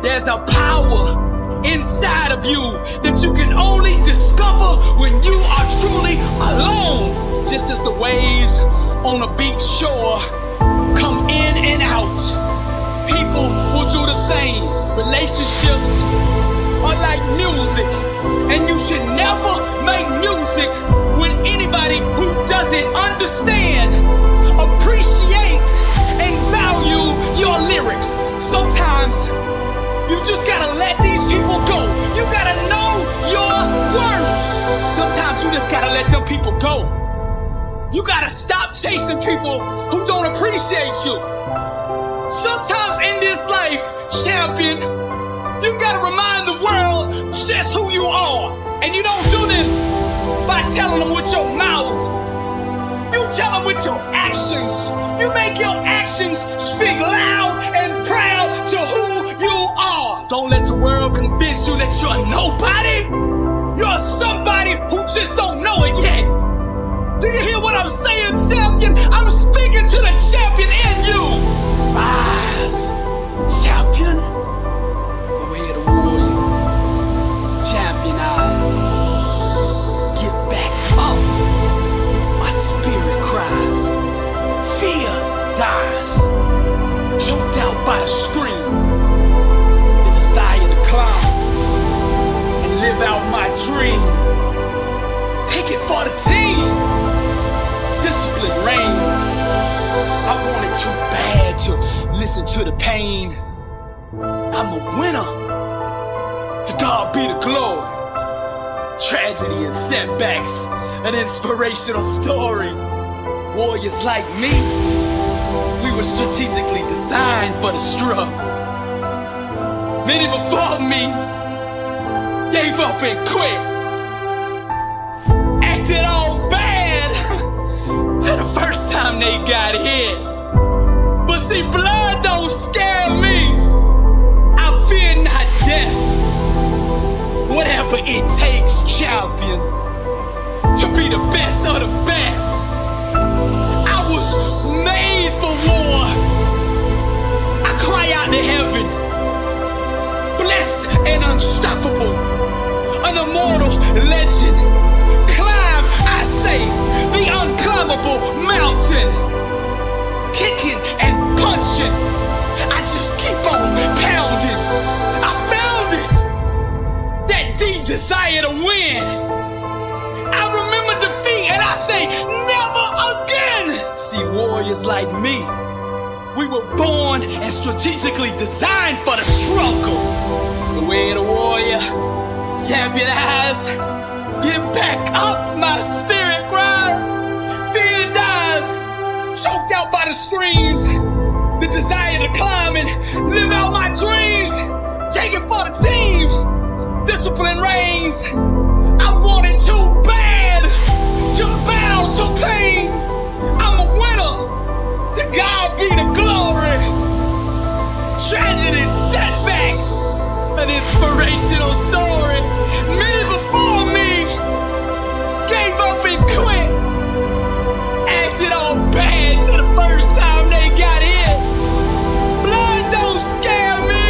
There's a power inside of you that you can only discover when you are truly alone. Just as the waves on a beach shore come in and out, people will do the same. Relationships are like music, and you should never make music with anybody who doesn't understand, appreciate, and value your lyrics. Sometimes you just gotta let these people go. You gotta know your worth. Sometimes you just gotta let them people go. You gotta stop chasing people who don't appreciate you. Sometimes in this life, champion, you gotta remind the world just who you are. And you don't do this by telling them with your mouth. You tell them with your actions. You make your actions speak loud and proud to who you are. Don't let the world convince you that you're nobody. You're somebody who just don't know it yet. Do you hear what I'm saying, champion? I'm speaking to the champion in you. Rise, champion. Away the warrior. Champion eyes. Get back up. My spirit cries. Fear dies. Choked out by the scream. The desire to climb and live out my dream. Take it for the team. Discipline reigns. I wanted too bad to listen to the pain. I'm a winner. To God be the glory. Tragedy and setbacks, an inspirational story. Warriors like me, we were strategically designed for the struggle. Many before me gave up and quit. Acted all bad till the first time they got hit. But see, blood don't scare me. I fear not death. Whatever it takes, champion, to be the best of the best. I was made for war. I cry out to heaven, blessed and unstoppable, an immortal legend. Climb, I say, the unclimbable mountain. Kicking and punching, I just keep on pounding. I found it, that deep desire to win. I remember defeat and I say, never again. See, warriors like me, we were born and strategically designed for the struggle. The way of the warrior, champion eyes, get back up, my spirit cries. Fear dies, choked out by the screams. The desire to climb and live out my dreams. Take it for the team, discipline reigns. I want it too bad to bow to pain. I'm a winner, to God be the glory. Tragedy, setbacks, an inspirational story. Many before me gave up and quit. Acted all bad till the first time they got hit. Blood don't scare me.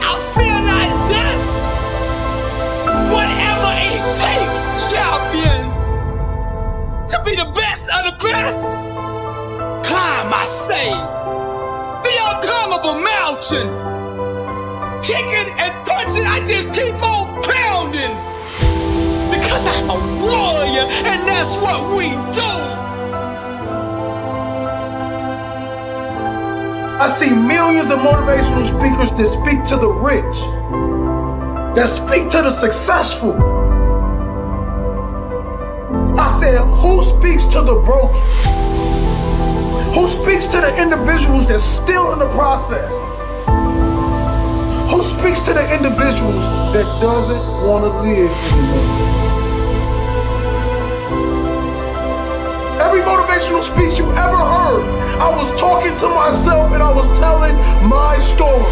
I fear not death. Whatever it takes, champion, to be the best of the best. Climb, I say, the unclimbable mountain. Kicking and punching, I just keep on pounding. Because I'm a warrior, and that's what we do. I see millions of motivational speakers that speak to the rich, that speak to the successful. I said, who speaks to the broken? Who speaks to the individuals that's still in the process? Who speaks to the individuals that doesn't want to live anymore? Every motivational speech you ever heard, I was talking to myself and I was telling my story.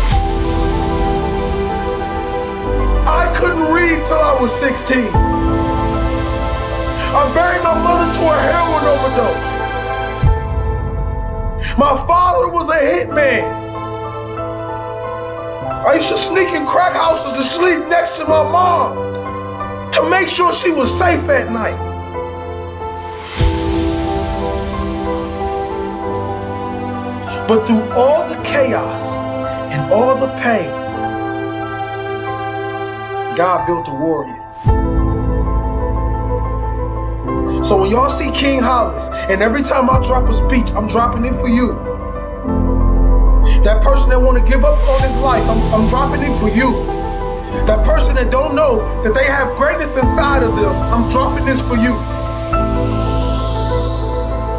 I couldn't read till I was 16. I buried my mother to a heroin overdose. My father was a hitman. I used to sneak in crack houses to sleep next to my mom to make sure she was safe at night. But through all the chaos and all the pain, God built a warrior. So when y'all see King Hollis, and every time I drop a speech, I'm dropping it for you. That person that want to give up on his life, I'm dropping it for you. That person that don't know that they have greatness inside of them, I'm dropping this for you.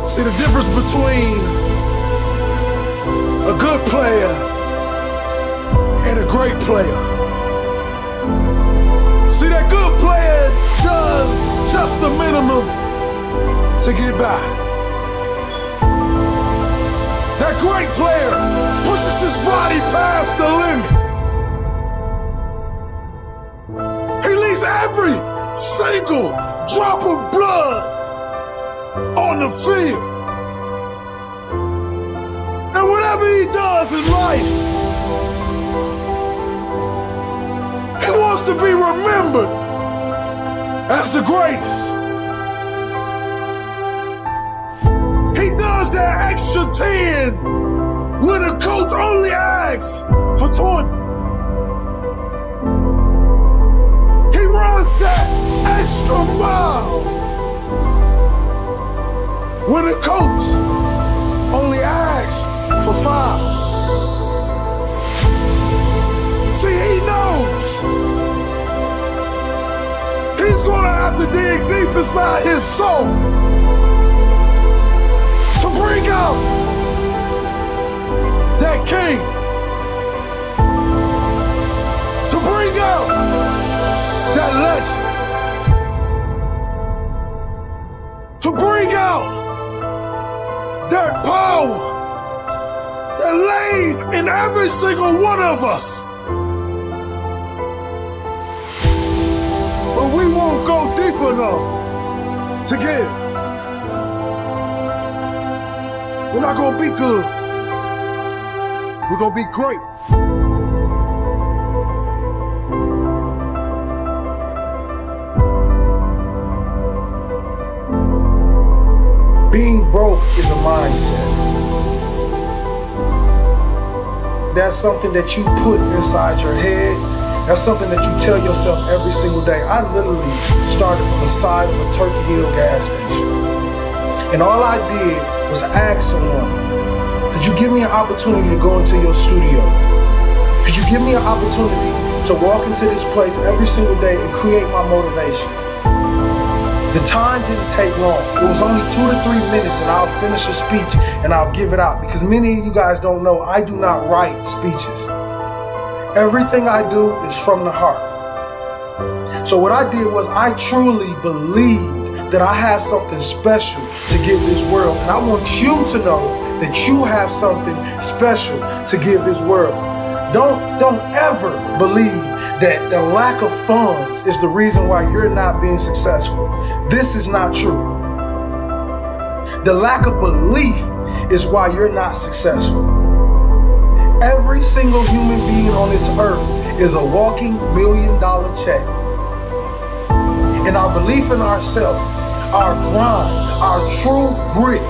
See the difference between a good player and a great player. See, that good player does just the minimum to get by. That great player pushes his body past the limit. He leaves every single drop of blood on the field. And whatever he does in life, he wants to be remembered as the greatest. He does that extra 10 when the coach only asks for 20. He runs that extra mile when the coach only asks for 5. See, he knows he's gonna have to dig deep inside his soul to bring out that king. power that lays in every single one of us. But we won't go deep enough to get it. We're not gonna be good. We're gonna be great. Being broke is a mindset. That's something that you put inside your head. That's something that you tell yourself every single day. I literally started from the side of a Turkey Hill gas station. And all I did was ask someone, could you give me an opportunity to go into your studio? Could you give me an opportunity to walk into this place every single day and create my motivation? The time didn't take long. It was only 2 to 3 minutes and I'll finish a speech and I'll give it out. Because many of you guys don't know, I do not write speeches. Everything I do is from the heart. So what I did was I truly believed that I had something special to give this world. And I want you to know that you have something special to give this world. Don't ever believe that the lack of funds is the reason why you're not being successful. This is not true. The lack of belief is why you're not successful. Every single human being on this earth is a walking $1 million check. And our belief in ourselves, our grind, our true grit,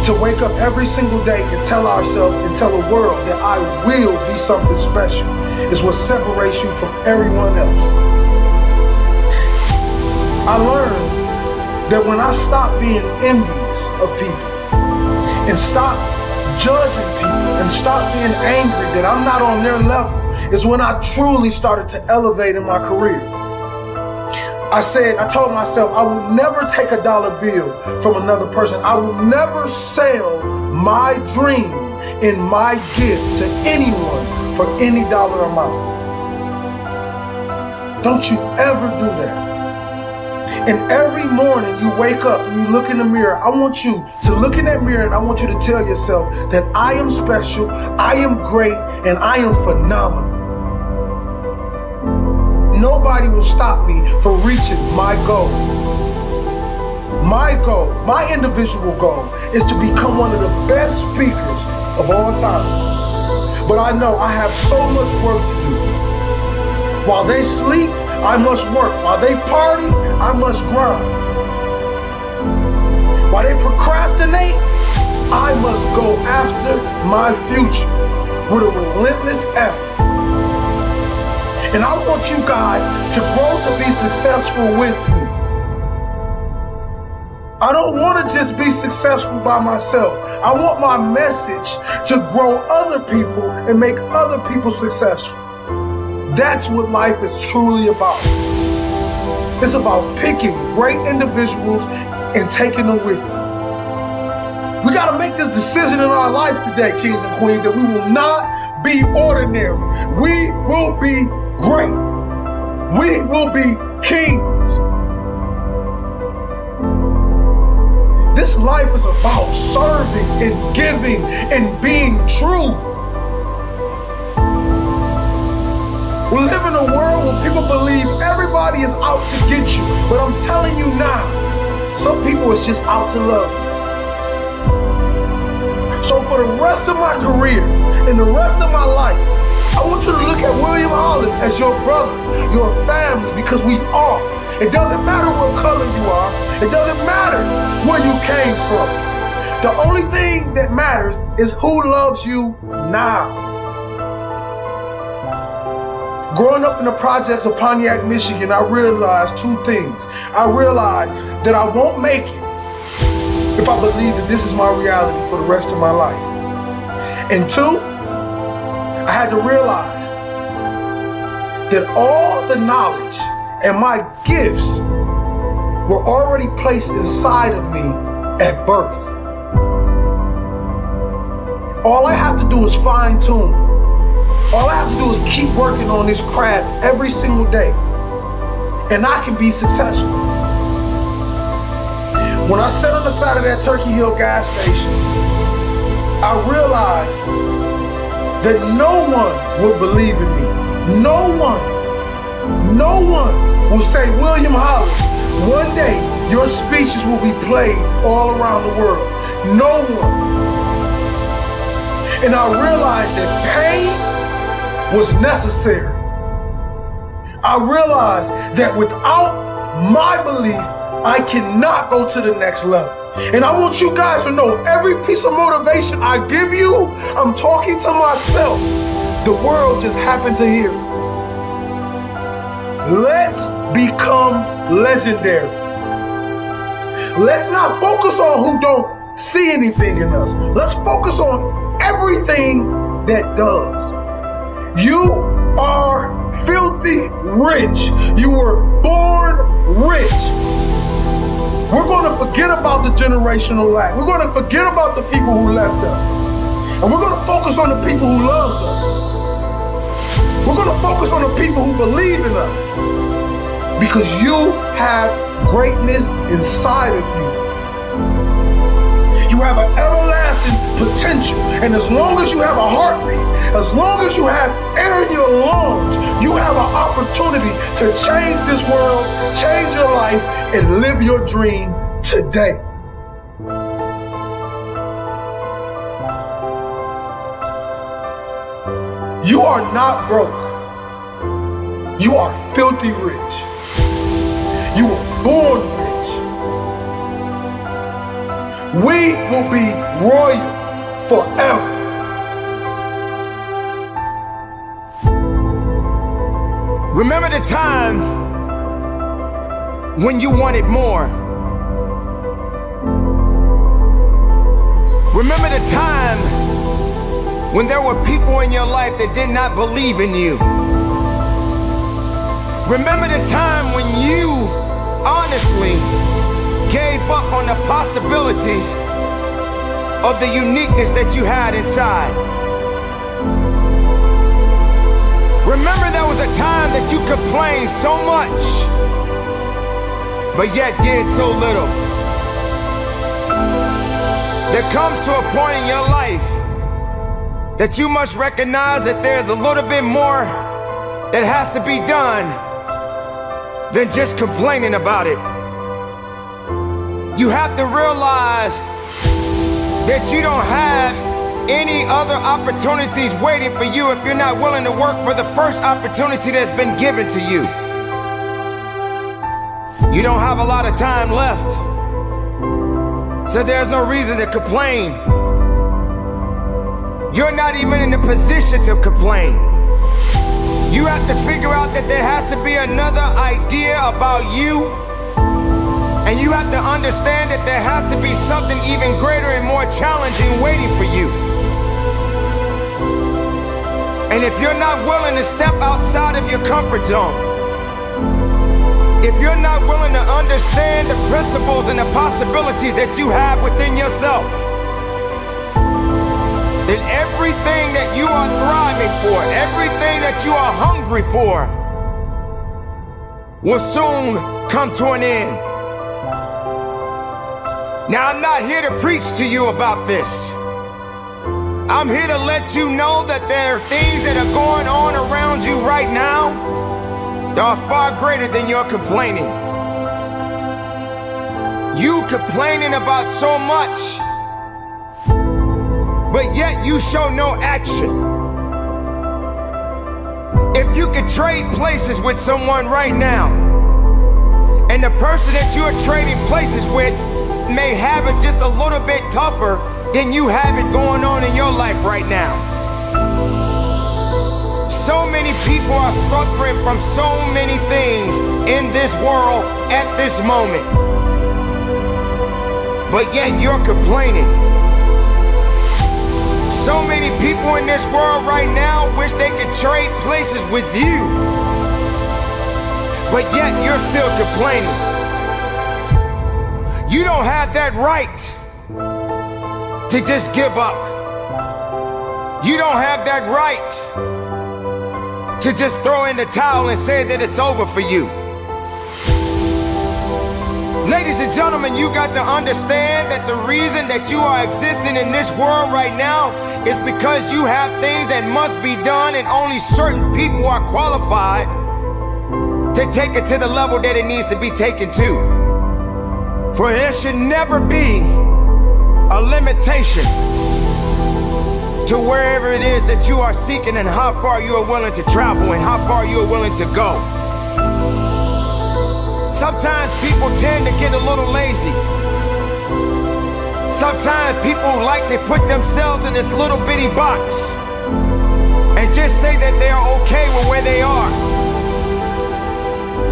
to wake up every single day and tell ourselves and tell the world that I will be something special, is what separates you from everyone else. I learned that when I stopped being envious of people and stopped judging people and stopped being angry that I'm not on their level, is when I truly started to elevate in my career. I told myself I would never take a dollar bill from another person. I will never sell my dream and my gift to anyone for any dollar amount. Don't you ever do that. And every morning you wake up and you look in the mirror, I want you to look in that mirror and I want you to tell yourself that I am special, I am great, and I am phenomenal. Nobody will stop me from reaching my goal. My goal, my individual goal, is to become one of the best speakers of all time. But I know I have so much work to do. While they sleep, I must work. While they party, I must grind. While they procrastinate, I must go after my future with a relentless effort. And I want you guys to grow to be successful with me. I don't want to just be successful by myself. I want my message to grow other people and make other people successful. That's what life is truly about. It's about picking great individuals and taking them with you. We got to make this decision in our life today, kings and queens, that we will not be ordinary. We will be great. We will be kings. This life is about serving and giving and being true. We live in a world where people believe everybody is out to get you. But I'm telling you now, some people is just out to love you. So for the rest of my career and the rest of my life, I want you to look at William Hollis as your brother, your family, because we are. It doesn't matter what color you are. It doesn't matter where you came from. The only thing that matters is who loves you now. Growing up in the projects of Pontiac, Michigan, I realized two things. I realized that I won't make it if I believe that this is my reality for the rest of my life. And two, I had to realize that all the knowledge and my gifts were already placed inside of me at birth. All I have to do is fine tune. All I have to do is keep working on this craft every single day, and I can be successful. When I sat on the side of that Turkey Hill gas station, I realized that no one would believe in me. No one will say, William Hollis, one day your speeches will be played all around the world. No one. And I realized that pain was necessary. I realized that without my belief, I cannot go to the next level. And I want you guys to know, every piece of motivation I give you, I'm talking to myself. The world just happened to hear it. Let's become legendary. Let's not focus on who don't see anything in us. Let's focus on everything that does. You are filthy rich. You were born rich. We're going to forget about the generational lack. We're going to forget about the people who left us. And we're going to focus on the people who love us. We're going to focus on the people who believe in us. Because you have greatness inside of you. You have an everlasting potential. And as long as you have a heartbeat, as long as you have air in your lungs, you have an opportunity to change this world, change your life, and live your dream today. You are not broke. You are filthy rich. You were born rich. We will be royal forever. Remember the time when you wanted more. Remember the time when there were people in your life that did not believe in you. Remember the time when you honestly gave up on the possibilities of the uniqueness that you had inside. Remember there was a time that you complained so much, but yet did so little. There comes to a point in your life that you must recognize that there's a little bit more that has to be done than just complaining about it. You have to realize that you don't have any other opportunities waiting for you if you're not willing to work for the first opportunity that's been given to you. You don't have a lot of time left, so there's no reason to complain. You're not even in the position to complain. You have to figure out that there has to be another idea about you, and you have to understand that there has to be something even greater and more challenging waiting for you. And if you're not willing to step outside of your comfort zone, if you're not willing to understand the principles and the possibilities that you have within yourself, then everything that you are thriving for, everything that you are hungry for, will soon come to an end. Now, I'm not here to preach to you about this. I'm here to let you know that there are things that are going on around you right now that are far greater than your complaining. You complaining about so much, but yet you show no action. If you could trade places with someone right now, and the person that you are trading places with may have it just a little bit tougher than you have it going on in your life right now. So many people are suffering from so many things in this world at this moment, but yet you're complaining. So many people in this world right now wish they could trade places with you, but yet you're still complaining. You don't have that right to just give up. You don't have that right to just throw in the towel and say that it's over for you. Ladies and gentlemen, you got to understand that the reason that you are existing in this world right now is because you have things that must be done, and only certain people are qualified to take it to the level that it needs to be taken to. For there should never be a limitation to wherever it is that you are seeking and how far you are willing to travel and how far you are willing to go. Sometimes people tend to get a little lazy. Sometimes people like to put themselves in this little bitty box and just say that they are okay with where they are.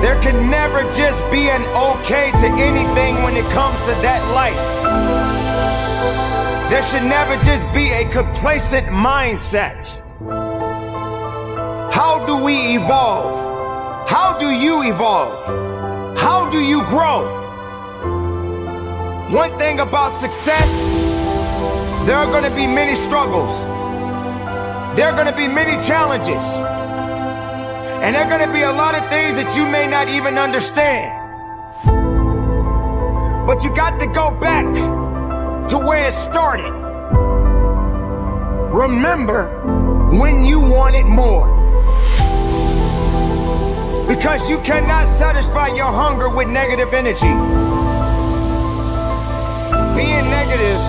There can never just be an okay to anything when it comes to that life. There should never just be a complacent mindset. How do we evolve? How do you evolve? How do you grow? One thing about success, there are going to be many struggles. There are going to be many challenges. And there are going to be a lot of things that you may not even understand. But you got to go back to where it started. Remember when you wanted more. Because you cannot satisfy your hunger with negative energy. Being negative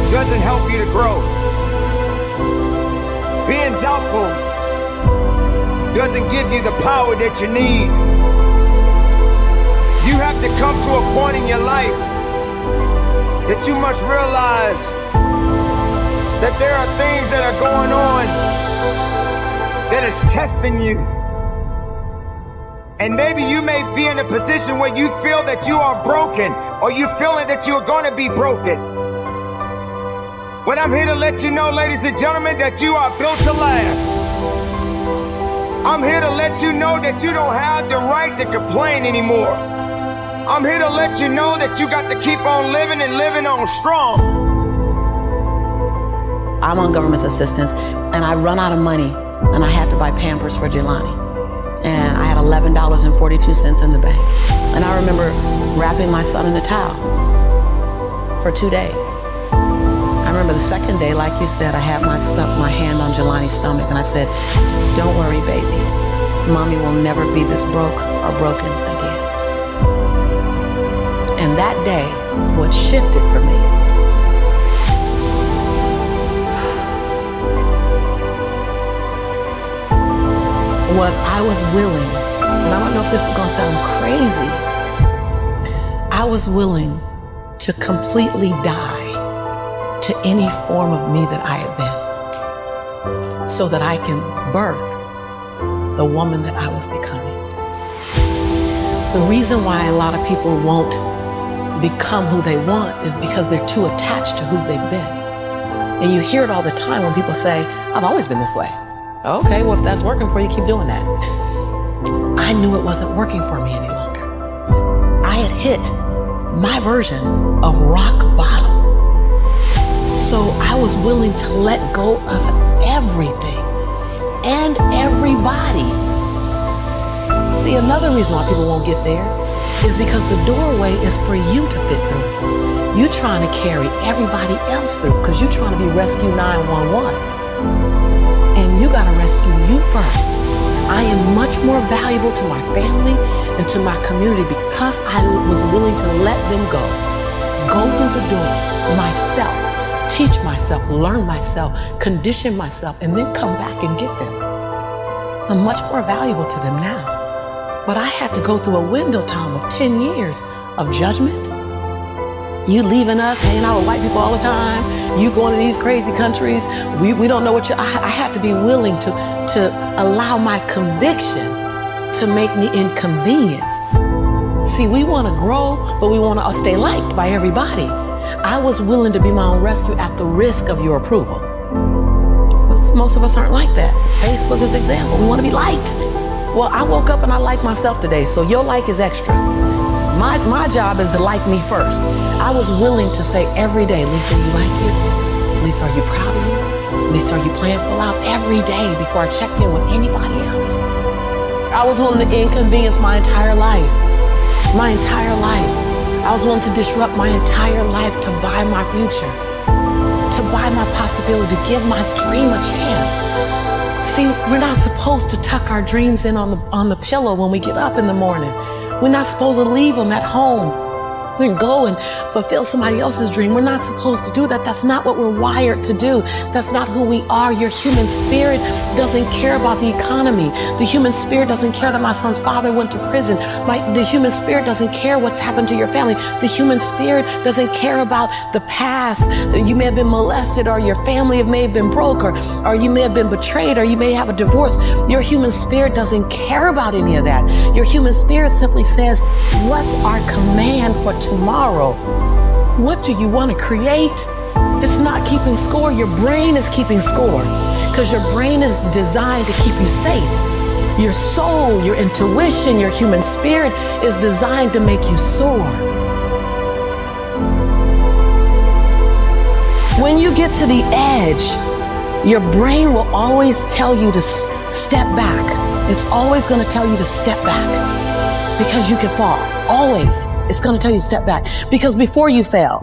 doesn't help you to grow. Being doubtful doesn't give you the power that you need. You have to come to a point in your life that you must realize that there are things that are going on that is testing you. And maybe you may be in a position where you feel that you are broken, or you feeling that you're going to be broken. But I'm here to let you know, ladies and gentlemen, that you are built to last. I'm here to let you know that you don't have the right to complain anymore. I'm here to let you know that you got to keep on living and living on strong. I'm on government assistance, and I run out of money, and I had to buy Pampers for Jelani. And I had $11.42 in the bank. And I remember wrapping my son in a towel for 2 days. I remember the second day, like you said, I had my hand on Jelani's stomach, and I said, "Don't worry, baby. Mommy will never be this broke or broken again." And that day, what shifted for me was I was willing, and I don't know if this is gonna sound crazy, I was willing to completely die to any form of me that I had been, so that I can birth the woman that I was becoming. The reason why a lot of people won't become who they want is because they're too attached to who they've been. And you hear it all the time when people say, "I've always been this way." Okay, well, if that's working for you, keep doing that. I knew it wasn't working for me any longer. I had hit my version of rock bottom. So I was willing to let go of everything and everybody. See, another reason why people won't get there is because the doorway is for you to fit through. You're trying to carry everybody else through because you're trying to be Rescue 911. And you gotta rescue you first. I am much more valuable to my family and to my community because I was willing to let them go through the door myself, teach myself, learn myself, condition myself, and then come back and get them. I'm much more valuable to them now. But I had to go through a window time of 10 years of judgment. You leaving us, hanging out with white people all the time. You going to these crazy countries. We don't know what you. I had to be willing to allow my conviction to make me inconvenienced. See, we want to grow, but we want to stay liked by everybody. I was willing to be my own rescue at the risk of your approval. But most of us aren't like that. Facebook is an example. We want to be liked. Well, I woke up and I like myself today, so your like is extra. My job is to like me first. I was willing to say every day, "Lisa, you like you? Lisa, are you proud of you? Lisa, are you playing full out?" Every day before I checked in with anybody else. I was willing to inconvenience my entire life my entire life. I was willing to disrupt my entire life to buy my future, to buy my possibility, to give my dream a chance. See, we're not supposed to tuck our dreams in on the pillow when we get up in the morning. We're not supposed to leave them at home and go and fulfill somebody else's dream. We're not supposed to do that. That's not what we're wired to do. That's not who we are. Your human spirit doesn't care about the economy. The human spirit doesn't care that my son's father went to prison. The human spirit doesn't care what's happened to your family. The human spirit doesn't care about the past. You may have been molested, or your family may have been broke, or you may have been betrayed, or you may have a divorce. Your human spirit doesn't care about any of that. Your human spirit simply says, what's our command for tomorrow? What do you want to create? It's not keeping score. Your brain is keeping score, because your brain is designed to keep you safe. Your soul, your intuition, your human spirit is designed to make you soar. When you get to the edge, your brain will always tell you to step back. It's always going to tell you to step back, because you can fall. Always. It's going to tell you to step back. Because before you fell,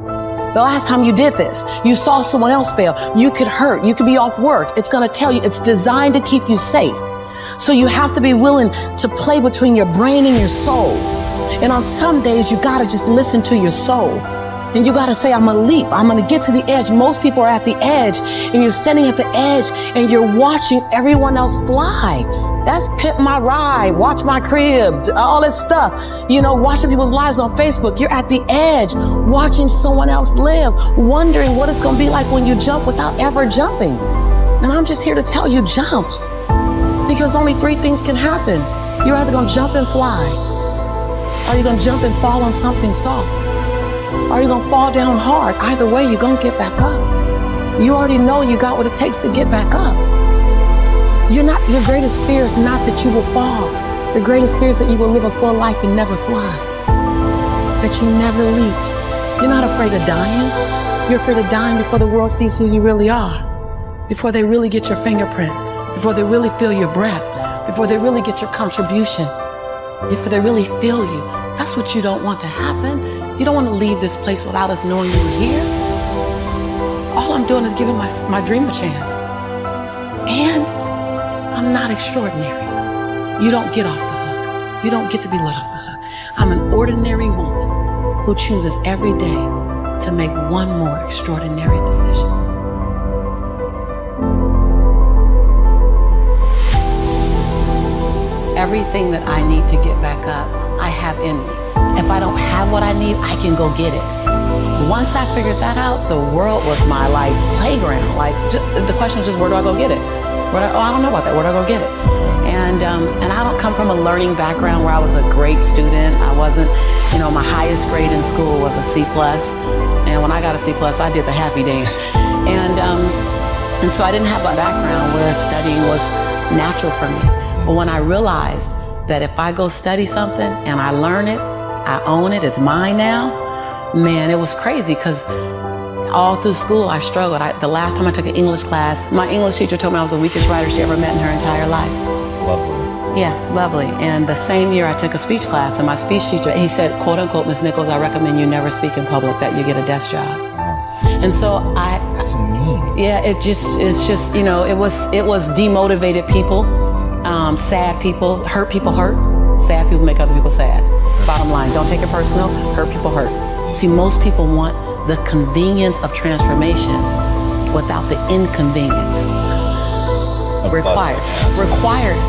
the last time you did this, you saw someone else fail. You could hurt. You could be off work. It's going to tell you. It's designed to keep you safe. So you have to be willing to play between your brain and your soul. And on some days, you got to just listen to your soul. And you got to say, I'm going to leap. I'm going to get to the edge. Most people are at the edge, and you're standing at the edge and you're watching everyone else fly. That's Pimp My Ride, Watch My Crib, all this stuff. You know, watching people's lives on Facebook. You're at the edge, watching someone else live, wondering what it's going to be like when you jump without ever jumping. And I'm just here to tell you, jump. Because only three things can happen. You're either going to jump and fly, or you're going to jump and fall on something soft, or you're going to fall down hard. Either way, you're going to get back up. You already know you got what it takes to get back up. Your greatest fear is not that you will fall. The greatest fear is that you will live a full life and never fly. That you never leaped. You're not afraid of dying. You're afraid of dying before the world sees who you really are. Before they really get your fingerprint. Before they really feel your breath. Before they really get your contribution. Before they really feel you. That's what you don't want to happen. You don't want to leave this place without us knowing you were here. All I'm doing is giving my dream a chance. And I'm not extraordinary. You don't get off the hook. You don't get to be let off the hook. I'm an ordinary woman who chooses every day to make one more extraordinary decision. Everything that I need to get back up, I have in me. If I don't have what I need, I can go get it. Once I figured that out, the world was my playground. The question is just, where do I go get it? I don't know about that. Where do I go get it? And I don't come from a learning background where I was a great student. I wasn't, my highest grade in school was a C+. And when I got a C+, I did the happy dance. And so I didn't have a background where studying was natural for me. But when I realized that if I go study something and I learn it, I own it, it's mine now, man, it was crazy, because all through school I struggled. The last time I took an English class, my English teacher told me I was the weakest writer she ever met in her entire life. Lovely. Yeah, lovely. And the same year I took a speech class, and my speech teacher, he said, quote unquote, Miss Nichols, I recommend you never speak in public, that you get a desk job. And so that's mean. Yeah, it's just, it was demotivated people, sad people hurt. Sad people make other people sad. Bottom line, don't take it personal, hurt people hurt. See, most people want the convenience of transformation without the inconvenience required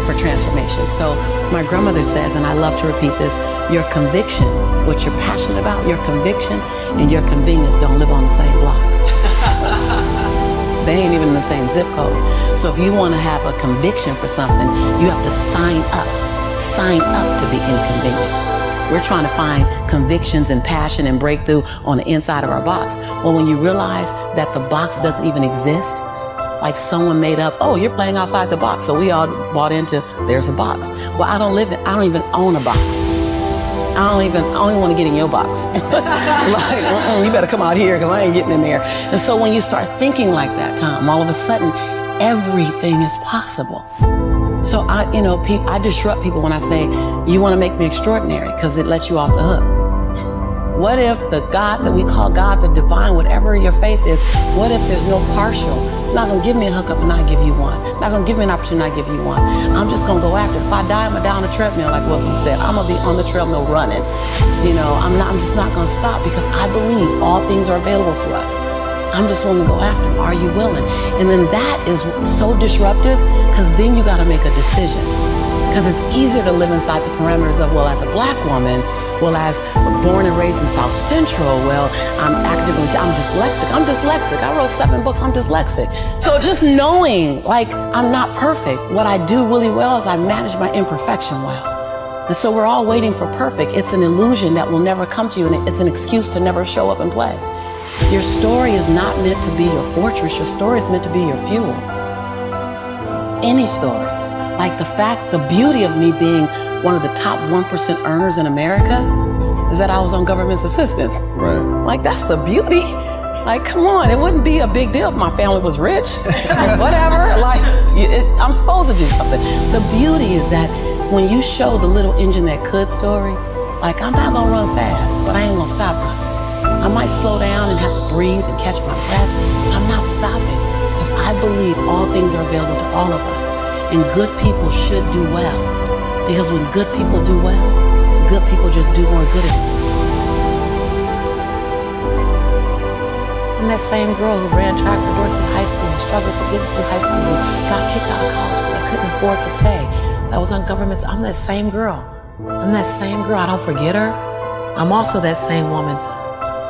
for transformation. So my grandmother says, and I love to repeat this, your conviction, what you're passionate about, your conviction and your convenience don't live on the same block. They ain't even in the same zip code. So if you want to have a conviction for something, you have to sign up to the inconvenience. We're trying to find convictions and passion and breakthrough on the inside of our box. Well, when you realize that the box doesn't even exist, like someone made up, oh, you're playing outside the box. So we all bought into, there's a box. Well, I don't even own a box. I don't even want to get in your box. You better come out here, because I ain't getting in there. And so when you start thinking like that, Tom, all of a sudden, everything is possible. So I disrupt people when I say, you want to make me extraordinary, because it lets you off the hook. What if the God that we call God, the divine, whatever your faith is, what if there's no partial? It's not going to give me a hookup and not give you one. Not going to give me an opportunity and not give you one. I'm just going to go after it. If I die, I'm going to die on a treadmill, like Wilson said. I'm going to be on the treadmill running. I'm just not going to stop, because I believe all things are available to us. I'm just willing to go after them. Are you willing? And then that is so disruptive, because then you got to make a decision. Because it's easier to live inside the parameters of, well, as a black woman, well, as born and raised in South Central, well, I'm dyslexic. I wrote 7 books, I'm dyslexic. So just knowing, like, I'm not perfect. What I do really well is I manage my imperfection well. And so we're all waiting for perfect. It's an illusion that will never come to you, and it's an excuse to never show up and play. Your story is not meant to be your fortress. Your story is meant to be your fuel. Any story. Like the beauty of me being one of the top 1% earners in America is that I was on government's assistance. Right. Like, that's the beauty. Like, come on, it wouldn't be a big deal if my family was rich. Whatever, like, I'm supposed to do something. The beauty is that when you show the little engine that could story, like, I'm not gonna run fast, but I ain't gonna stop running. I might slow down and have to breathe and catch my breath. I'm not stopping, because I believe all things are available to all of us. And good people should do well. Because when good people do well, good people just do more good at it. I'm that same girl who ran track for Dorsey High School and struggled to get through high school and got kicked out of college because I couldn't afford to stay. That was on government's. I'm that same girl. I'm that same girl. I don't forget her. I'm also that same woman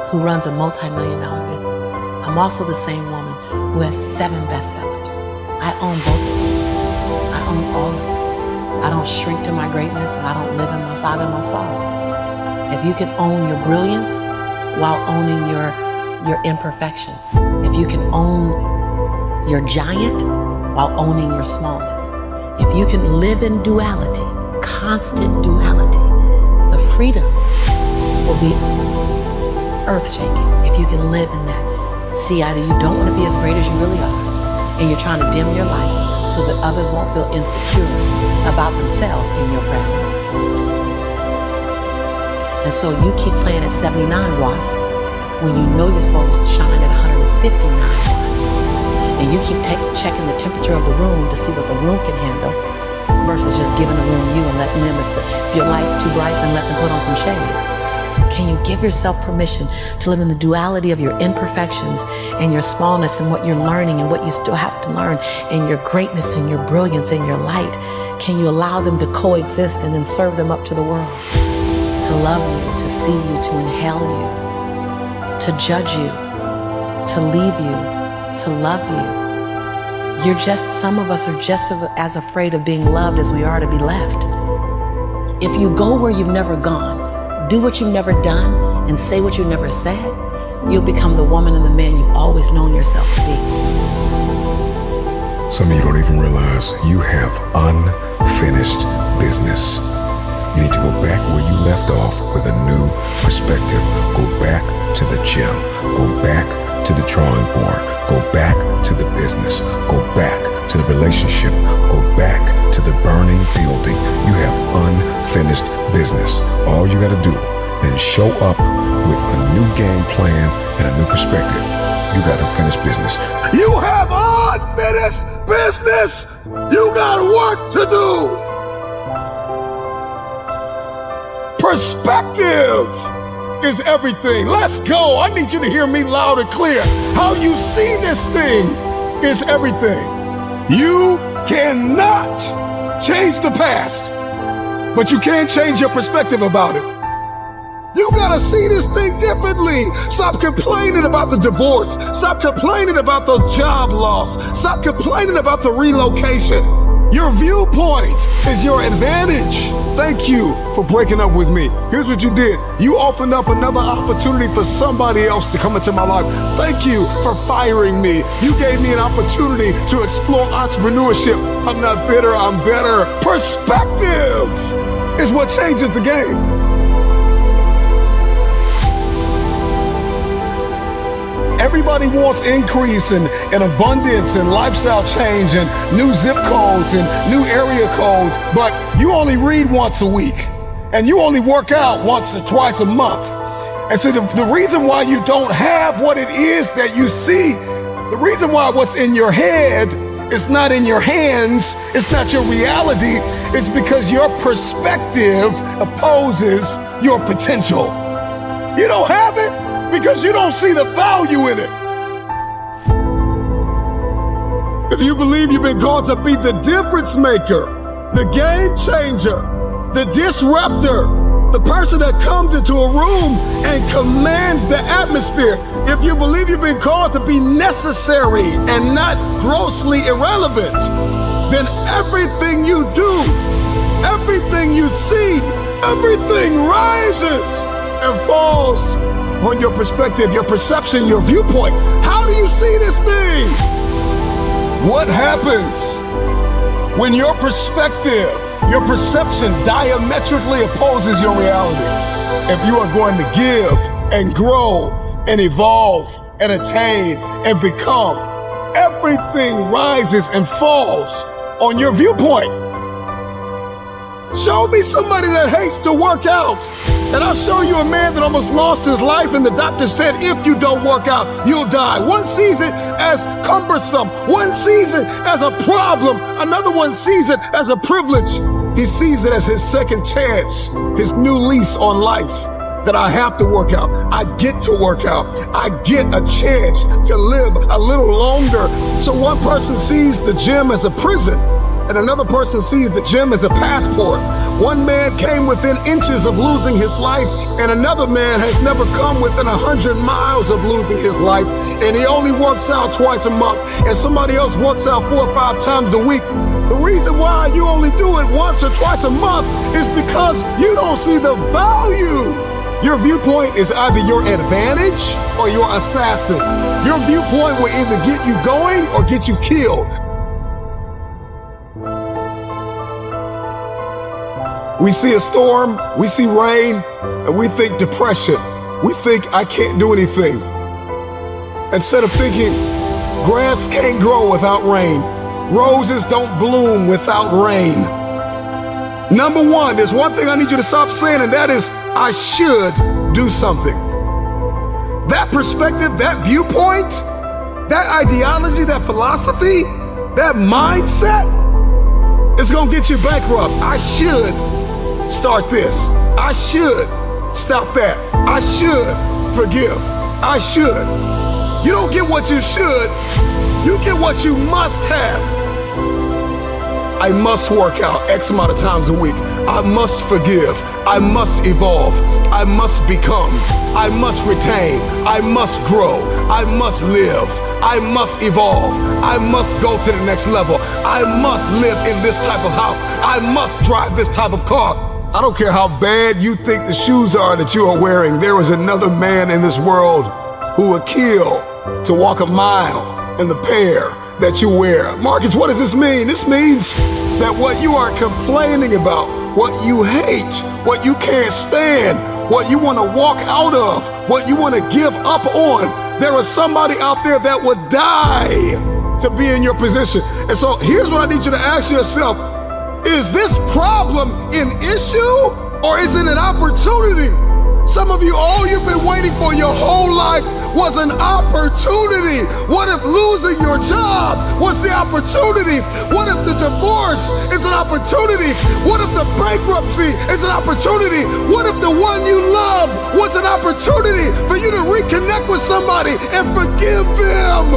who runs a multi-million-dollar business. I'm also the same woman who has 7 bestsellers. I own both of those. I own all of it. I don't shrink to my greatness, and I don't live in my saga and my sorrow. If you can own your brilliance while owning your imperfections, if you can own your giant while owning your smallness, if you can live in duality, constant duality, the freedom will be earth-shaking. If you can live in that. See, either you don't want to be as great as you really are, and you're trying to dim your light so that others won't feel insecure about themselves in your presence. And so you keep playing at 79 watts when you know you're supposed to shine at 159 watts. And you keep checking the temperature of the room to see what the room can handle versus just giving the room you and letting them, if your light's too bright, then let them put on some shades. Can you give yourself permission to live in the duality of your imperfections and your smallness and what you're learning and what you still have to learn and your greatness and your brilliance and your light? Can you allow them to coexist and then serve them up to the world? To love you, to see you, to inhale you, to judge you, to leave you, to love you. Some of us are just as afraid of being loved as we are to be left. If you go where you've never gone, do what you've never done, and say what you've never said, you'll become the woman and the man you've always known yourself to be. Some of you don't even realize you have unfinished business. You need to go back where you left off with a new perspective. Go back to the gym. Go back to the drawing board. Go back to the business. Go back to the relationship. Go back to the burning building. You have unfinished business. All you got to do is show up with a new game plan and a new perspective. You got unfinished business. You have unfinished business. You got work to do. Perspective is everything. Let's go. I need you to hear me loud and clear. How you see this thing is everything. You cannot change the past, but you can change your perspective about it. You gotta see this thing differently. Stop complaining about the divorce. Stop complaining about the job loss. Stop complaining about the relocation. Your viewpoint is your advantage. Thank you for breaking up with me. Here's what you did. You opened up another opportunity for somebody else to come into my life. Thank you for firing me. You gave me an opportunity to explore entrepreneurship. I'm not bitter, I'm better. Perspective is what changes the game. Everybody wants increase and abundance and lifestyle change and new zip codes and new area codes, but you only read once a week and you only work out once or twice a month. And so the reason why you don't have what it is that you see, the reason why what's in your head is not in your hands, it's not your reality, it's because your perspective opposes your potential. You don't have it because you don't see the value in it. If you believe you've been called to be the difference maker, the game changer, the disruptor, the person that comes into a room and commands the atmosphere, if you believe you've been called to be necessary and not grossly irrelevant, then everything you do, everything you see, everything rises and falls on your perspective, your perception, your viewpoint. How do you see this thing? What happens when your perspective, your perception diametrically opposes your reality? If you are going to give and grow and evolve and attain and become, everything rises and falls on your viewpoint. Show me somebody that hates to work out, and I'll show you a man that almost lost his life, and the doctor said, if you don't work out, you'll die. One sees it as cumbersome. One sees it as a problem. Another one sees it as a privilege. He sees it as his second chance, his new lease on life, that I have to work out. I get to work out. I get a chance to live a little longer. So one person sees the gym as a prison, and another person sees the gym as a passport. One man came within inches of losing his life, and another man has never come within 100 miles of losing his life, and he only works out twice a month, and somebody else works out 4 or 5 times a week. The reason why you only do it once or twice a month is because you don't see the value. Your viewpoint is either your advantage or your assassin. Your viewpoint will either get you going or get you killed. We see a storm, we see rain, and we think depression. We think I can't do anything. Instead of thinking grass can't grow without rain, roses don't bloom without rain. Number one, there's one thing I need you to stop saying, and that is, I should do something. That perspective, that viewpoint, that ideology, that philosophy, that mindset is gonna get you bankrupt. I should start this. I should stop that. I should forgive. I should. You don't get what you should, you get what you must have. I must work out X amount of times a week. I must forgive. I must evolve. I must become. I must retain. I must grow. I must live. I must evolve. I must go to the next level. I must live in this type of house. I must drive this type of car. I don't care how bad you think the shoes are that you are wearing. There is another man in this world who would kill to walk a mile in the pair that you wear. Marcus, what does this mean? This means that what you are complaining about, what you hate, what you can't stand, what you want to walk out of, what you want to give up on, there is somebody out there that would die to be in your position. And so here's what I need you to ask yourself. Is this problem an issue or is it an opportunity? Some of you, all you've been waiting for your whole life was an opportunity. What if losing your job was the opportunity? What if the divorce is an opportunity? What if the bankruptcy is an opportunity? What if the one you love was an opportunity for you to reconnect with somebody and forgive them?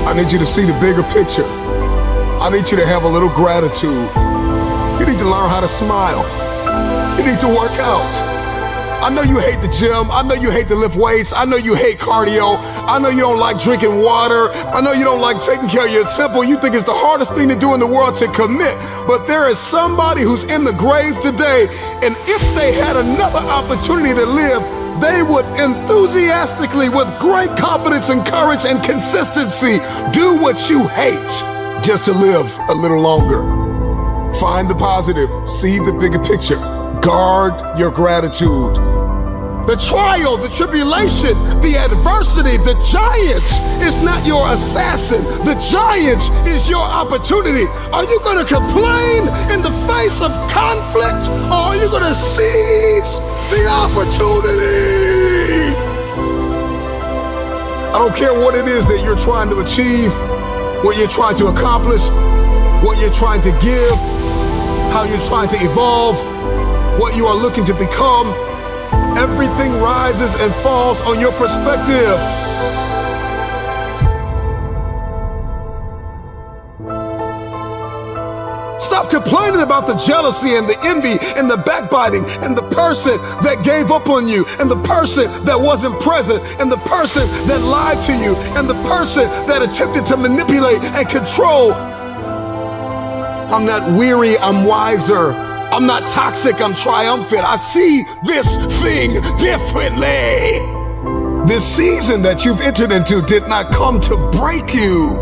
I need you to see the bigger picture. I need you to have a little gratitude. You need to learn how to smile. You need to work out. I know you hate the gym. I know you hate to lift weights. I know you hate cardio. I know you don't like drinking water. I know you don't like taking care of your temple. You think it's the hardest thing to do in the world to commit. But there is somebody who's in the grave today, and if they had another opportunity to live, they would enthusiastically, with great confidence and courage and consistency, do what you hate just to live a little longer. Find the positive, see the bigger picture, guard your gratitude. The trial, the tribulation, the adversity, the giant is not your assassin. The giant is your opportunity. Are you going to complain in the face of conflict, or are you going to seize the opportunity? I don't care what it is that you're trying to achieve, what you're trying to accomplish, what you're trying to give, how you're trying to evolve, what you are looking to become. Everything rises and falls on your perspective. Stop complaining about the jealousy and the envy and the backbiting and the person that gave up on you and the person that wasn't present and the person that lied to you and the person that attempted to manipulate and control. I'm not weary, I'm wiser. I'm not toxic, I'm triumphant. I see this thing differently. This season that you've entered into did not come to break you.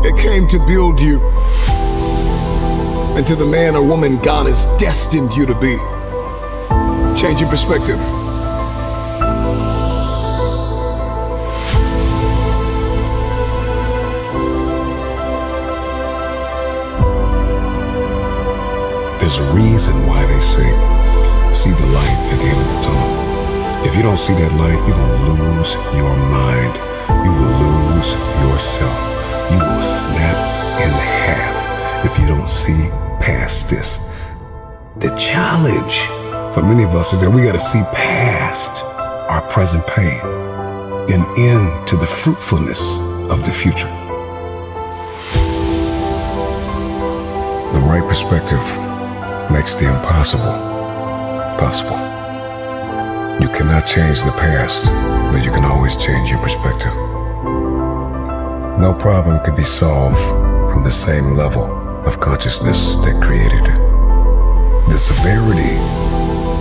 It came to build you into the man or woman God has destined you to be. Change your perspective. There's a reason why they say, see the light at the end of the tunnel. If you don't see that light, you're gonna lose your mind. You will lose yourself. You will snap in half if you don't see past this. The challenge for many of us is that we gotta see past our present pain and into the fruitfulness of the future. The right perspective makes the impossible possible. You cannot change the past, but you can always change your perspective. No problem could be solved from the same level of consciousness that created it. The severity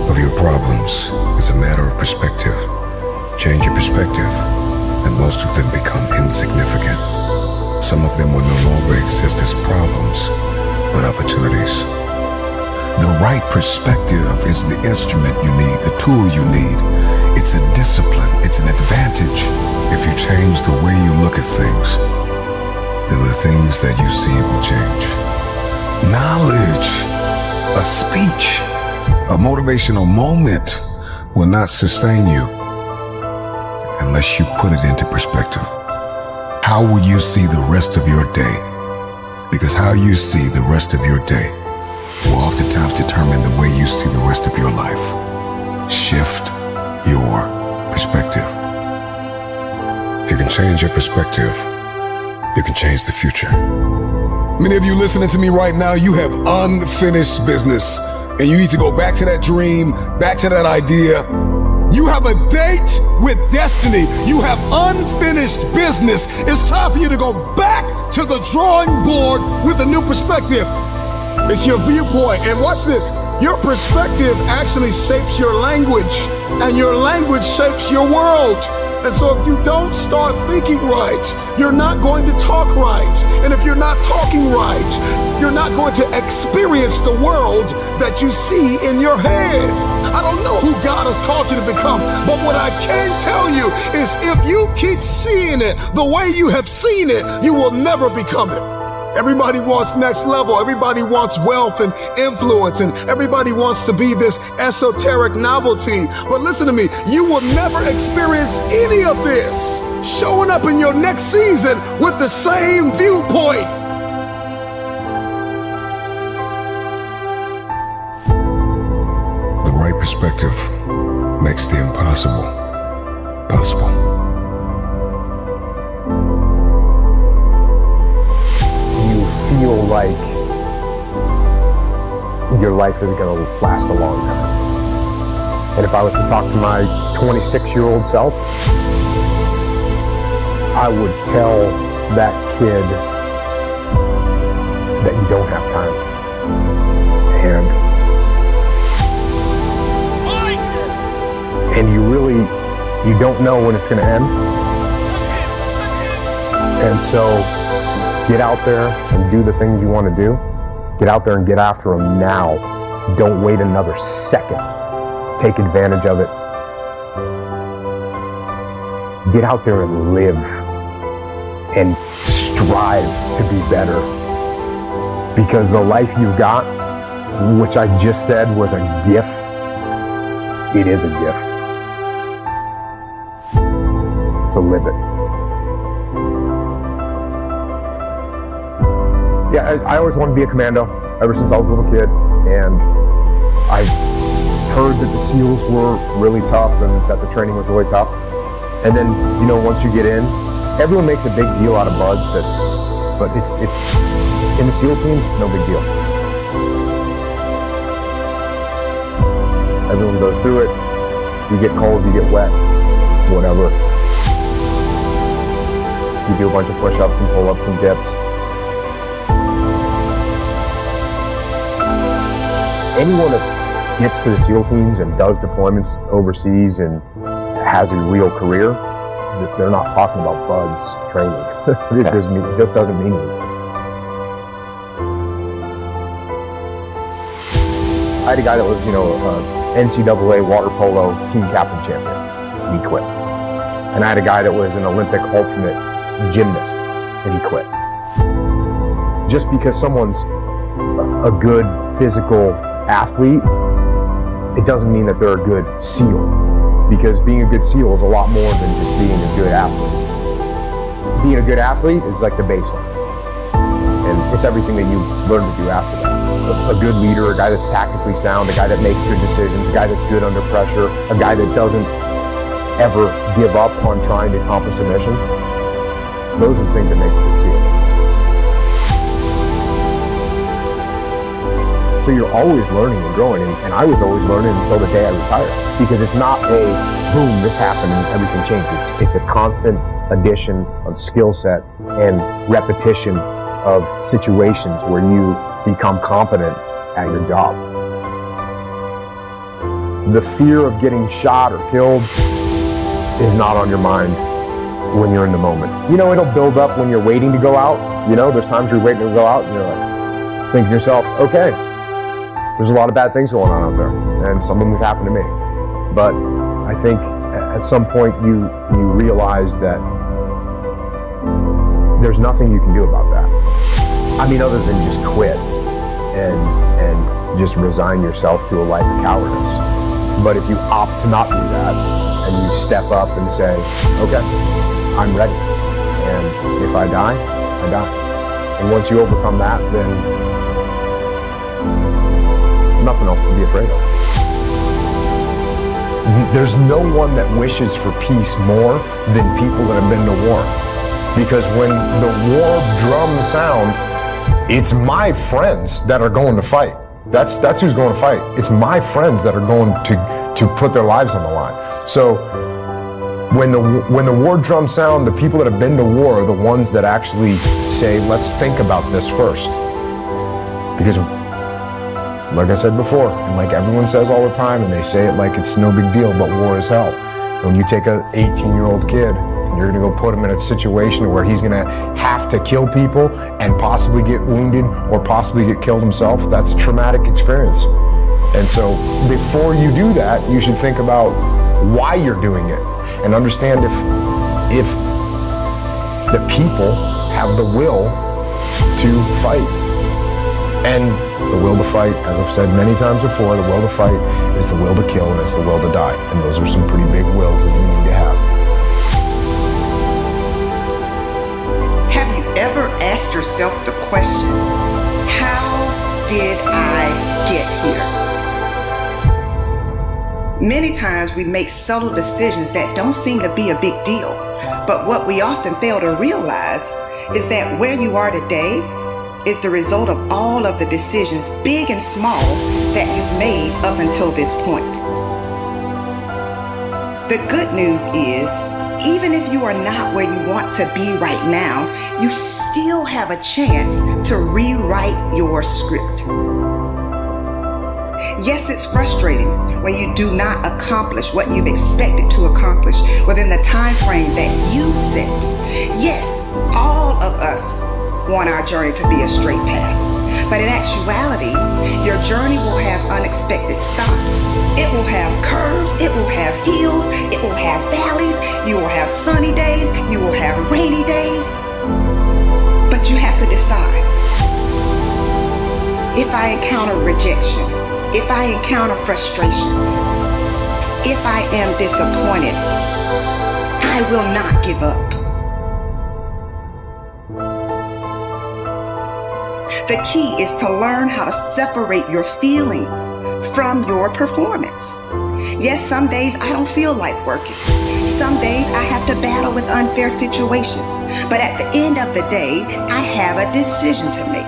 of your problems is a matter of perspective. Change your perspective, and most of them become insignificant. Some of them will no longer exist as problems, but opportunities. The right perspective is the instrument you need, the tool you need. It's a discipline, it's an advantage. If you change the way you look at things, then the things that you see will change. Knowledge, a speech, a motivational moment will not sustain you unless you put it into perspective. How will you see the rest of your day? Because how you see the rest of your day will oftentimes determine the way you see the rest of your life. Shift your perspective. If you can change your perspective, you can change the future. Many of you listening to me right now, you have unfinished business, and you need to go back to that dream, back to that idea. You have a date with destiny. You have unfinished business. It's time for you to go back to the drawing board with a new perspective. It's your viewpoint. And watch this. Your perspective actually shapes your language, and your language shapes your world. And so if you don't start thinking right, you're not going to talk right. And if you're not talking right, you're not going to experience the world that you see in your head. I don't know who God has called you to become, but what I can tell you is if you keep seeing it the way you have seen it, you will never become it. Everybody wants next level. Everybody wants wealth and influence, and everybody wants to be this esoteric novelty. But listen to me, you will never experience any of this showing up in your next season with the same viewpoint. The right perspective makes the impossible possible. Feel like your life is going to last a long time. And if I was to talk to my 26-year-old self, I would tell that kid that you don't have time. And you don't know when it's going to end. And so get out there and do the things you want to do. Get out there and get after them now. Don't wait another second take advantage of it. Get out there and live and strive to be better. Because the life you've got, which I just said was a gift, it is a gift. So live it. Yeah, I always wanted to be a commando ever since I was a little kid, and I heard that the SEALs were really tough and that the training was really tough. And then, you know, once you get in, everyone makes a big deal out of buds, but it's in the SEAL teams, it's no big deal. Everyone goes through it. You get cold, you get wet, whatever. You do a bunch of push-ups and pull-ups and dips. Anyone that gets to the SEAL teams and does deployments overseas and has a real career, they're not talking about buds training. It just doesn't mean anything. I had a guy that was, NCAA water polo team captain champion. He quit. And I had a guy that was an Olympic alternate gymnast, and he quit. Just because someone's a good physical athlete, it doesn't mean that they're a good SEAL. Because being a good SEAL is a lot more than just being a good athlete. Being a good athlete is like the baseline. And it's everything that you learn to do after that. A good leader, a guy that's tactically sound, a guy that makes good decisions, a guy that's good under pressure, a guy that doesn't ever give up on trying to accomplish a mission. Those are the things that make a good SEAL. So you're always learning and growing, and I was always learning until the day I retired. Because it's not a boom, this happened and everything changes. It's a constant addition of skill set and repetition of situations where you become competent at your job. The fear of getting shot or killed is not on your mind when you're in the moment. You know, it'll build up when you're waiting to go out. You know, there's times you're waiting to go out and you're like, thinking to yourself, okay, there's a lot of bad things going on out there, and some of them have happened to me. But I think at some point you realize that there's nothing you can do about that. I mean, other than just quit and just resign yourself to a life of cowardice. But if you opt to not do that and you step up and say, okay, I'm ready. And if I die, I die. And once you overcome that, then nothing else to be afraid of. There's no one that wishes for peace more than people that have been to war. Because when the war drums sound, it's my friends that are going to fight. That's who's going to fight. It's my friends that are going to put their lives on the line. So when the war drums sound, the people that have been to war are the ones that actually say, let's think about this first. Because like I said before, and like everyone says all the time, and they say it like it's no big deal, but war is hell. When you take an 18-year-old kid, and you're gonna go put him in a situation where he's gonna have to kill people and possibly get wounded or possibly get killed himself, that's a traumatic experience. And so before you do that, you should think about why you're doing it and understand if the people have the will to fight. And the will to fight, as I've said many times before, the will to fight is the will to kill and it's the will to die. And those are some pretty big wills that you need to have. Have you ever asked yourself the question, how did I get here? Many times we make subtle decisions that don't seem to be a big deal. But what we often fail to realize is that where you are today is the result of all of the decisions, big and small, that you've made up until this point. The good news is, even if you are not where you want to be right now, you still have a chance to rewrite your script. Yes, it's frustrating when you do not accomplish what you've expected to accomplish within the time frame that you set. Yes, all of us want our journey to be a straight path. But in actuality, your journey will have unexpected stops. It will have curves, it will have hills, it will have valleys, you will have sunny days, you will have rainy days. But you have to decide. If I encounter rejection, if I encounter frustration, if I am disappointed, I will not give up. The key is to learn how to separate your feelings from your performance. Yes, some days I don't feel like working. Some days I have to battle with unfair situations. But at the end of the day, I have a decision to make.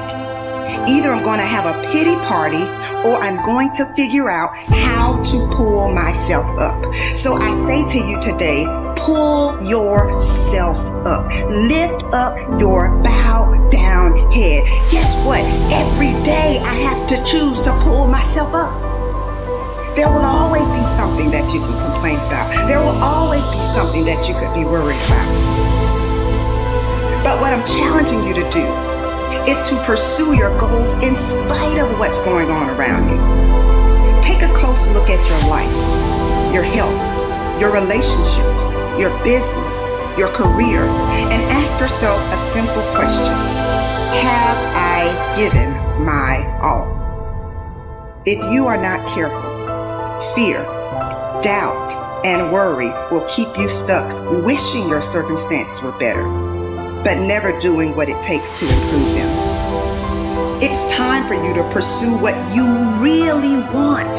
Either I'm going to have a pity party or I'm going to figure out how to pull myself up. So I say to you today, pull yourself up. Lift up your bowed down head. Guess what? Every day I have to choose to pull myself up. There will always be something that you can complain about. There will always be something that you could be worried about. But what I'm challenging you to do is to pursue your goals in spite of what's going on around you. Take a close look at your life, your health, your relationships, your business, your career, and ask yourself a simple question. Have I given my all? If you are not careful, fear, doubt, and worry will keep you stuck wishing your circumstances were better, but never doing what it takes to improve them. It's time for you to pursue what you really want,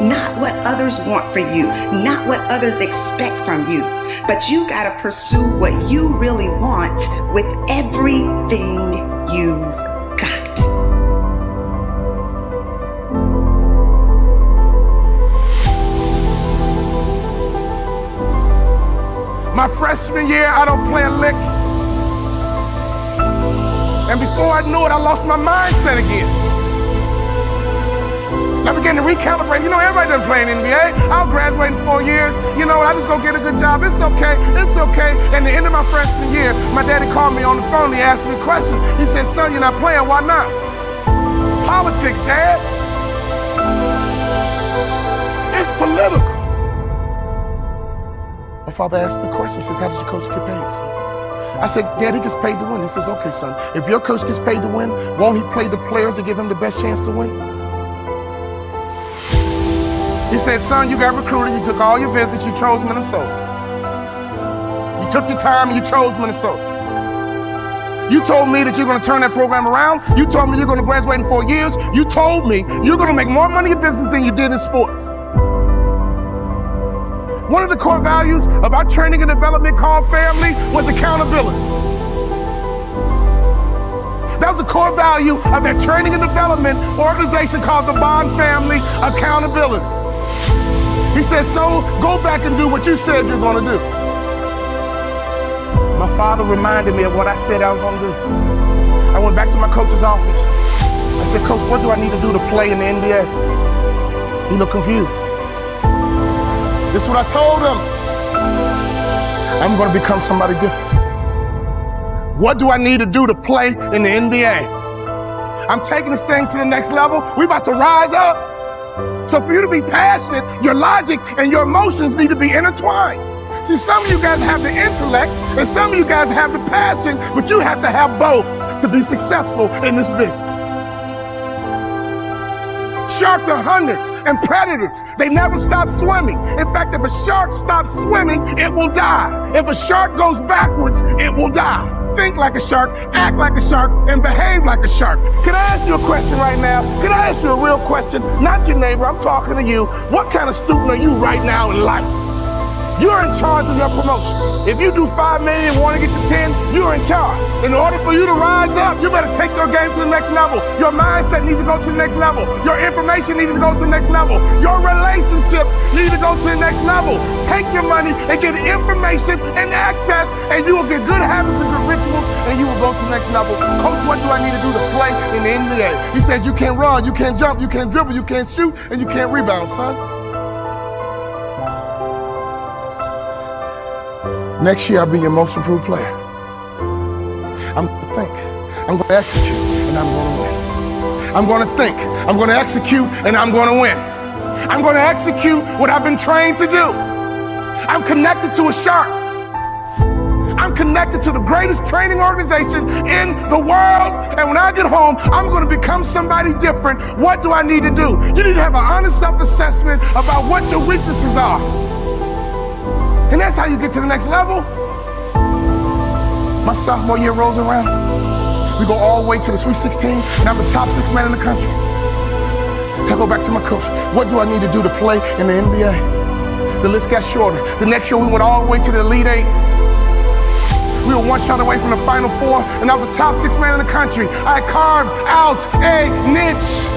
not what others want for you, not what others expect from you. But you gotta pursue what you really want with everything you've got. My freshman year, I don't play a lick. And before I knew it, I lost my mindset again. I began to recalibrate. You know, everybody doesn't play in the NBA. I'll graduate in 4 years. You know, I just go get a good job. It's okay. It's okay. At the end of my freshman year, my daddy called me on the phone. He asked me a question. He said, son, you're not playing. Why not? Politics, Dad. It's political. My father asked me a question. He says, how did your coach get paid, son? I said, Dad, he gets paid to win. He says, okay, son, if your coach gets paid to win, won't he play the players to give him the best chance to win? He said, son, you got recruited, you took all your visits, you chose Minnesota. You took your time and you chose Minnesota. You told me that you're gonna turn that program around. You told me you're gonna graduate in 4 years. You told me you're gonna make more money in business than you did in sports. One of the core values of our training and development called family was accountability. That was a core value of that training and development organization called the Bond Family Accountability. He said, so go back and do what you said you're gonna do. My father reminded me of what I said I was gonna do. I went back to my coach's office. I said, Coach, what do I need to do to play in the NBA? You know, confused. This is what I told him. I'm gonna become somebody different. What do I need to do to play in the NBA? I'm taking this thing to the next level. We about to rise up. So for you to be passionate, your logic and your emotions need to be intertwined. See, some of you guys have the intellect and some of you guys have the passion, but you have to have both to be successful in this business. Sharks are hunters and predators. They never stop swimming. In fact, if a shark stops swimming, it will die. If a shark goes backwards, it will die. Think like a shark, act like a shark, and behave like a shark. Can I ask you a question right now? Can I ask you a real question? Not your neighbor, I'm talking to you. What kind of student are you right now in life? You're in charge of your promotion. If you do 5 million and want to get to 10, you're in charge. In order for you to rise up, you better take your game to the next level. Your mindset needs to go to the next level. Your information needs to go to the next level. Your relationships need to go to the next level. Take your money and get information and access, and you will get good habits and good rituals, and you will go to the next level. Coach, what do I need to do to play in the NBA? He said, you can't run, you can't jump, you can't dribble, you can't shoot, and you can't rebound, son. Next year, I'll be your most improved player. I'm going to think, I'm going to execute, and I'm going to win. I'm gonna think, I'm gonna execute, and I'm gonna win. I'm gonna execute what I've been trained to do. I'm connected to a shark. I'm connected to the greatest training organization in the world. And when I get home, I'm gonna become somebody different. What do I need to do? You need to have an honest self-assessment about what your weaknesses are. And that's how you get to the next level. My sophomore year rolls around. We go all the way to the Sweet 16, and I'm the top 6 man in the country. I go back to my coach. What do I need to do to play in the NBA? The list got shorter. The next year, we went all the way to the Elite 8. We were one shot away from the Final Four, and I was the top 6 man in the country. I carved out a niche.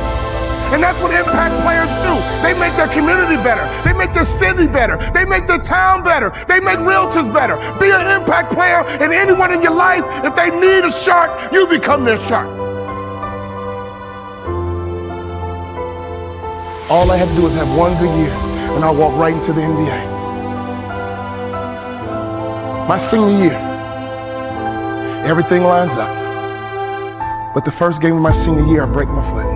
And that's what impact players do. They make their community better. They make their city better. They make their town better. They make realtors better. Be an impact player, and anyone in your life, if they need a shark, you become their shark. All I had to do was have one good year, and I'll walk right into the NBA. My senior year, everything lines up. But the first game of my senior year, I break my foot.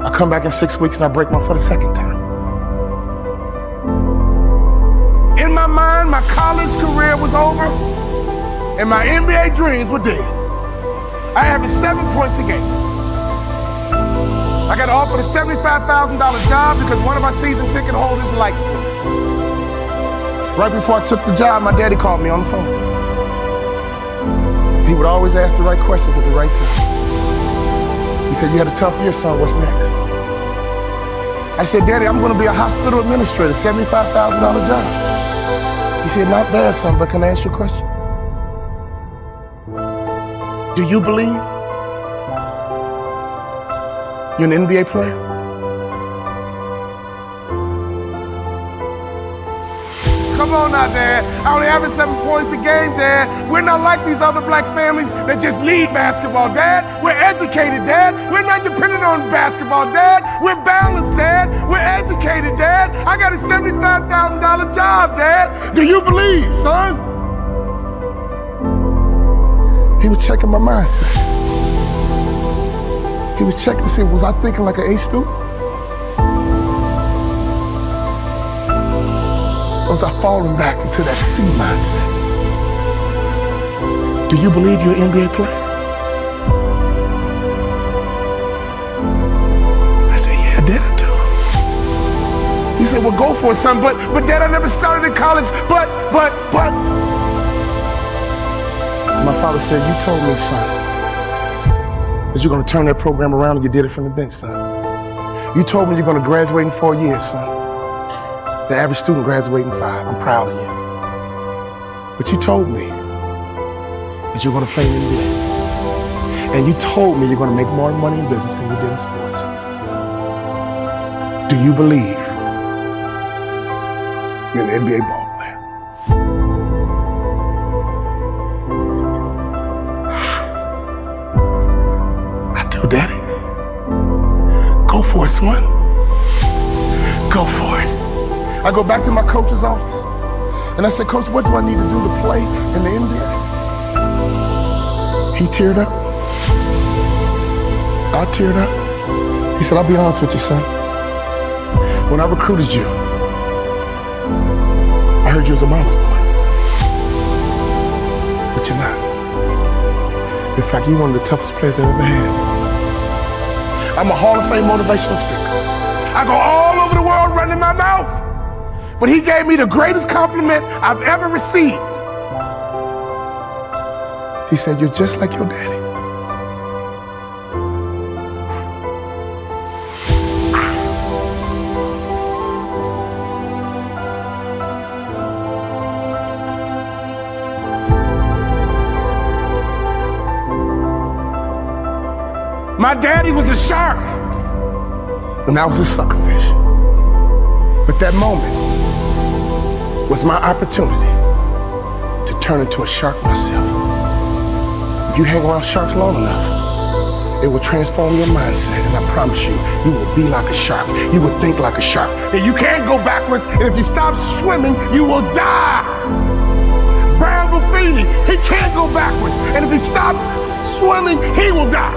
I come back in 6 weeks and I break my foot a second time. In my mind, my college career was over and my NBA dreams were dead. I averaged 7 points a game. I got offered a $75,000 job because one of my season ticket holders liked me. Right before I took the job, my daddy called me on the phone. He would always ask the right questions at the right time. He said, "You had a tough year, son, what's next?" I said, "Daddy, I'm gonna be a hospital administrator, $75,000 job." He said, "Not bad, son, but can I ask you a question? Do you believe you're an NBA player?" Come on now, Dad. I only average 7 points a game, Dad. We're not like these other black families that just need basketball, Dad. We're educated, Dad. We're not dependent on basketball, Dad. We're balanced, Dad. We're educated, Dad. I got a $75,000 job, Dad. Do you believe, son? He was checking my mindset. He was checking to see, was I thinking like an A student? Or was I falling back into that C mindset? Do you believe you're an NBA player? I said, "Yeah, Dad, I do." He said, "Well, go for it, son, but Dad, I never started in college, but. My father said, "You told me, son, that you're gonna turn that program around and you did it from the bench, son. You told me you're gonna graduate in 4 years, son. The average student graduates in 5. I'm proud of you. But you told me that you're gonna play in the NBA. And you told me you're gonna make more money in business than you did in sports. Do you believe you're an NBA ball player?" "I do, Daddy." "Go for it, son. Go for it." I go back to my coach's office and I said, "Coach, what do I need to do to play in the NBA?" He teared up. I teared up. He said, "I'll be honest with you, son. When I recruited you, I heard you was a mama's boy. But you're not. In fact, you're one of the toughest players I've ever had. I'm a Hall of Fame motivational speaker. I go all over the world running my mouth. But he gave me the greatest compliment I've ever received. He said, "You're just like your daddy." My daddy was a shark, and I was a suckerfish. But that moment was my opportunity to turn into a shark myself. If you hang around sharks long enough, it will transform your mindset, and I promise you, you will be like a shark. You will think like a shark. And you can't go backwards, and if you stop swimming, you will die. Brown will feed careening. He can't go backwards. And if he stops swimming, he will die.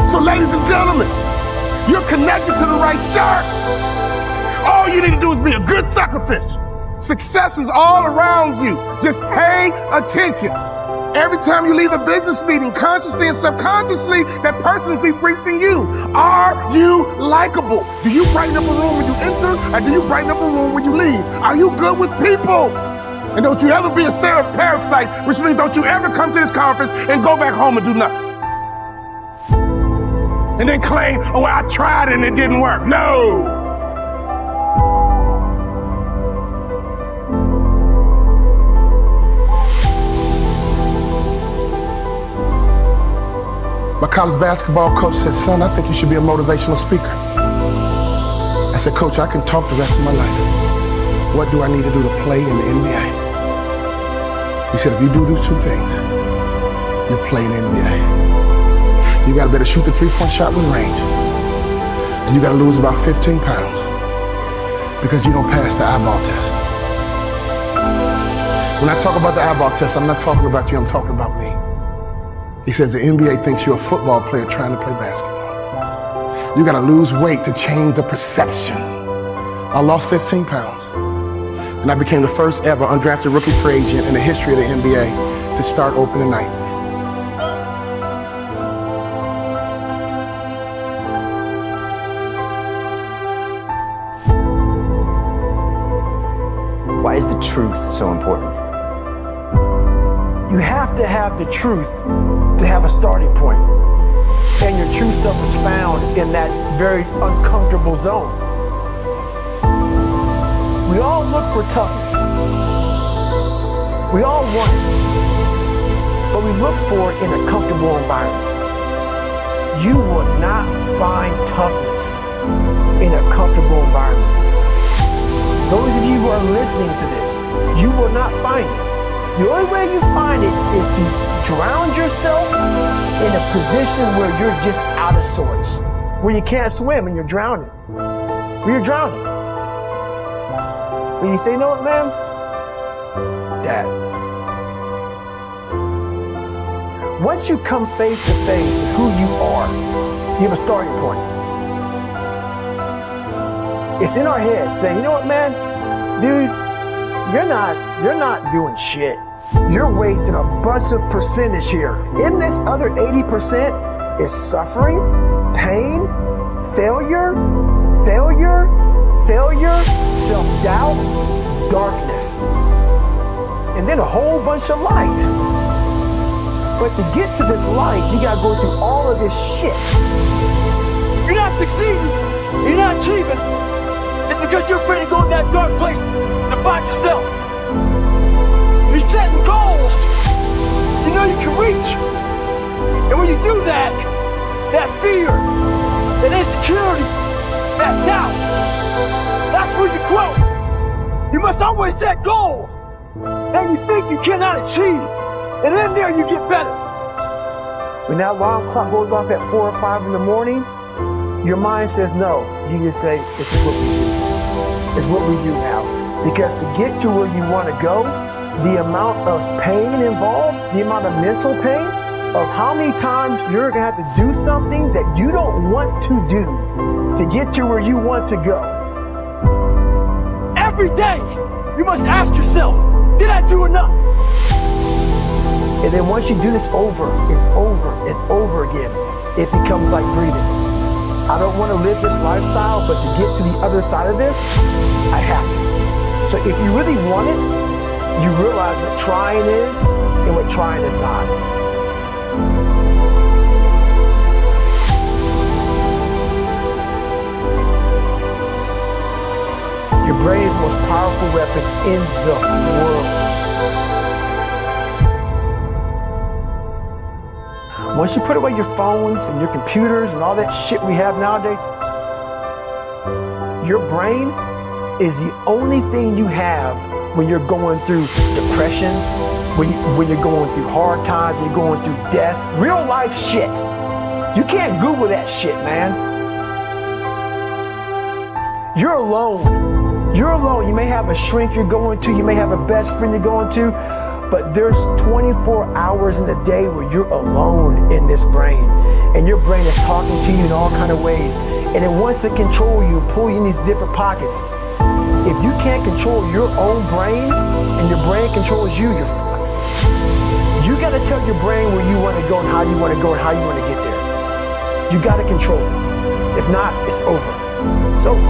So ladies and gentlemen, you're connected to the right shark. All you need to do is be a good suckerfish. Success is all around you. Just pay attention. Every time you leave a business meeting, consciously and subconsciously, that person will be briefing you. Are you likable? Do you brighten up a room when you enter, or do you brighten up a room when you leave? Are you good with people? And don't you ever be a parasite, which means don't you ever come to this conference and go back home and do nothing. And then claim, oh, I tried and it didn't work. No. My college basketball coach said, son, I think you should be a motivational speaker. I said, coach, I can talk the rest of my life. What do I need to do to play in the NBA? He said, if you do these two things, you'll play in the NBA. You gotta better shoot the three-point shot with range. And you gotta lose about 15 pounds because you don't pass the eyeball test. When I talk about the eyeball test, I'm not talking about you, I'm talking about me. He says the NBA thinks you're a football player trying to play basketball. You gotta lose weight to change the perception. I lost 15 pounds. And I became the first ever undrafted rookie free agent in the history of the NBA to start opening night. Why is the truth so important? You have to have the truth to have a starting point. And your true self is found in that very uncomfortable zone. We all look for toughness. We all want it. But we look for it in a comfortable environment. You will not find toughness in a comfortable environment. Those of you who are listening to this, you will not find it. The only way you find it is to drown yourself in a position where you're just out of sorts, where you can't swim and you're drowning. Where you're drowning. When you say, you know what, man? Dad. Once you come face to face with who you are, you have a starting point. It's in our head saying, you know what, man? Dude, you're not doing shit. You're wasting a bunch of percentage here. In this other 80% is suffering, pain, failure, self-doubt, darkness, and then a whole bunch of light. But to get to this light, you gotta go through all of this shit. You're not succeeding, you're not achieving. It's because you're afraid to go in that dark place to find yourself. You're setting goals you know you can reach. And when you do that, that fear, that insecurity, that doubt, that's where you grow. You must always set goals that you think you cannot achieve. And in there you get better. When that alarm clock goes off at 4 or 5 in the morning, your mind says no. You just say, this is what we do. It's what we do now. Because to get to where you want to go, the amount of pain involved, the amount of mental pain, of how many times you're going to have to do something that you don't want to do to get to where you want to go. Every day, you must ask yourself, did I do enough? And then once you do this over and over and over again, it becomes like breathing. I don't want to live this lifestyle, but to get to the other side of this, I have to. So if you really want it, you realize what trying is and what trying is not. Your brain is the most powerful weapon in the world. Once you put away your phones and your computers and all that shit we have nowadays, your brain is the only thing you have when you're going through depression, when you're going through hard times, you're going through death, real life shit. You can't Google that shit, man. You're alone. You're alone. You may have a shrink you're going to, you may have a best friend you're going to, But there's 24 hours in the day where you're alone in this brain, and your brain is talking to you in all kind of ways, and it wants to control you and pull you in these different pockets. If you can't control your own brain and your brain controls you, you got to tell your brain where you want to go and how you want to go and how you want to get there. You got to control it. If not, it's over. It's over.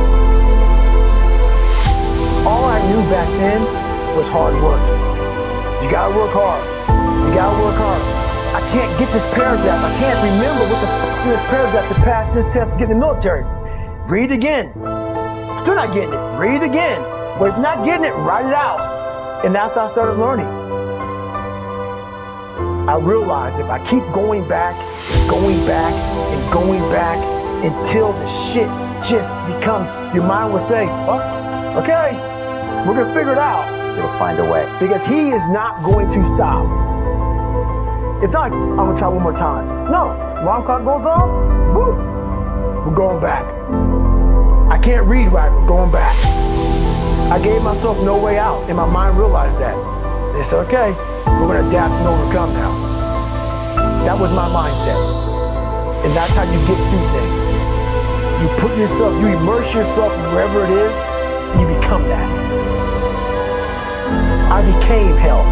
All I knew back then was hard work. You gotta work hard. You gotta work hard. I can't get this paragraph. I can't remember what the fuck's in this paragraph to pass this test to get in the military. Read again. Still not getting it. Read again. But if not getting it, write it out. And that's how I started learning. I realized if I keep going back and going back and going back until the shit just becomes, your mind will say, fuck, okay, we're gonna figure it out. It'll find a way. Because he is not going to stop. It's not like, I'm gonna try one more time. No, alarm clock goes off, boom, we're going back. I can't read right, we're going back. I gave myself no way out, and my mind realized that. They said, okay, we're gonna adapt and overcome now. That was my mindset. And that's how you get through things. You put yourself, you immerse yourself wherever it is, and you become that. I became hell.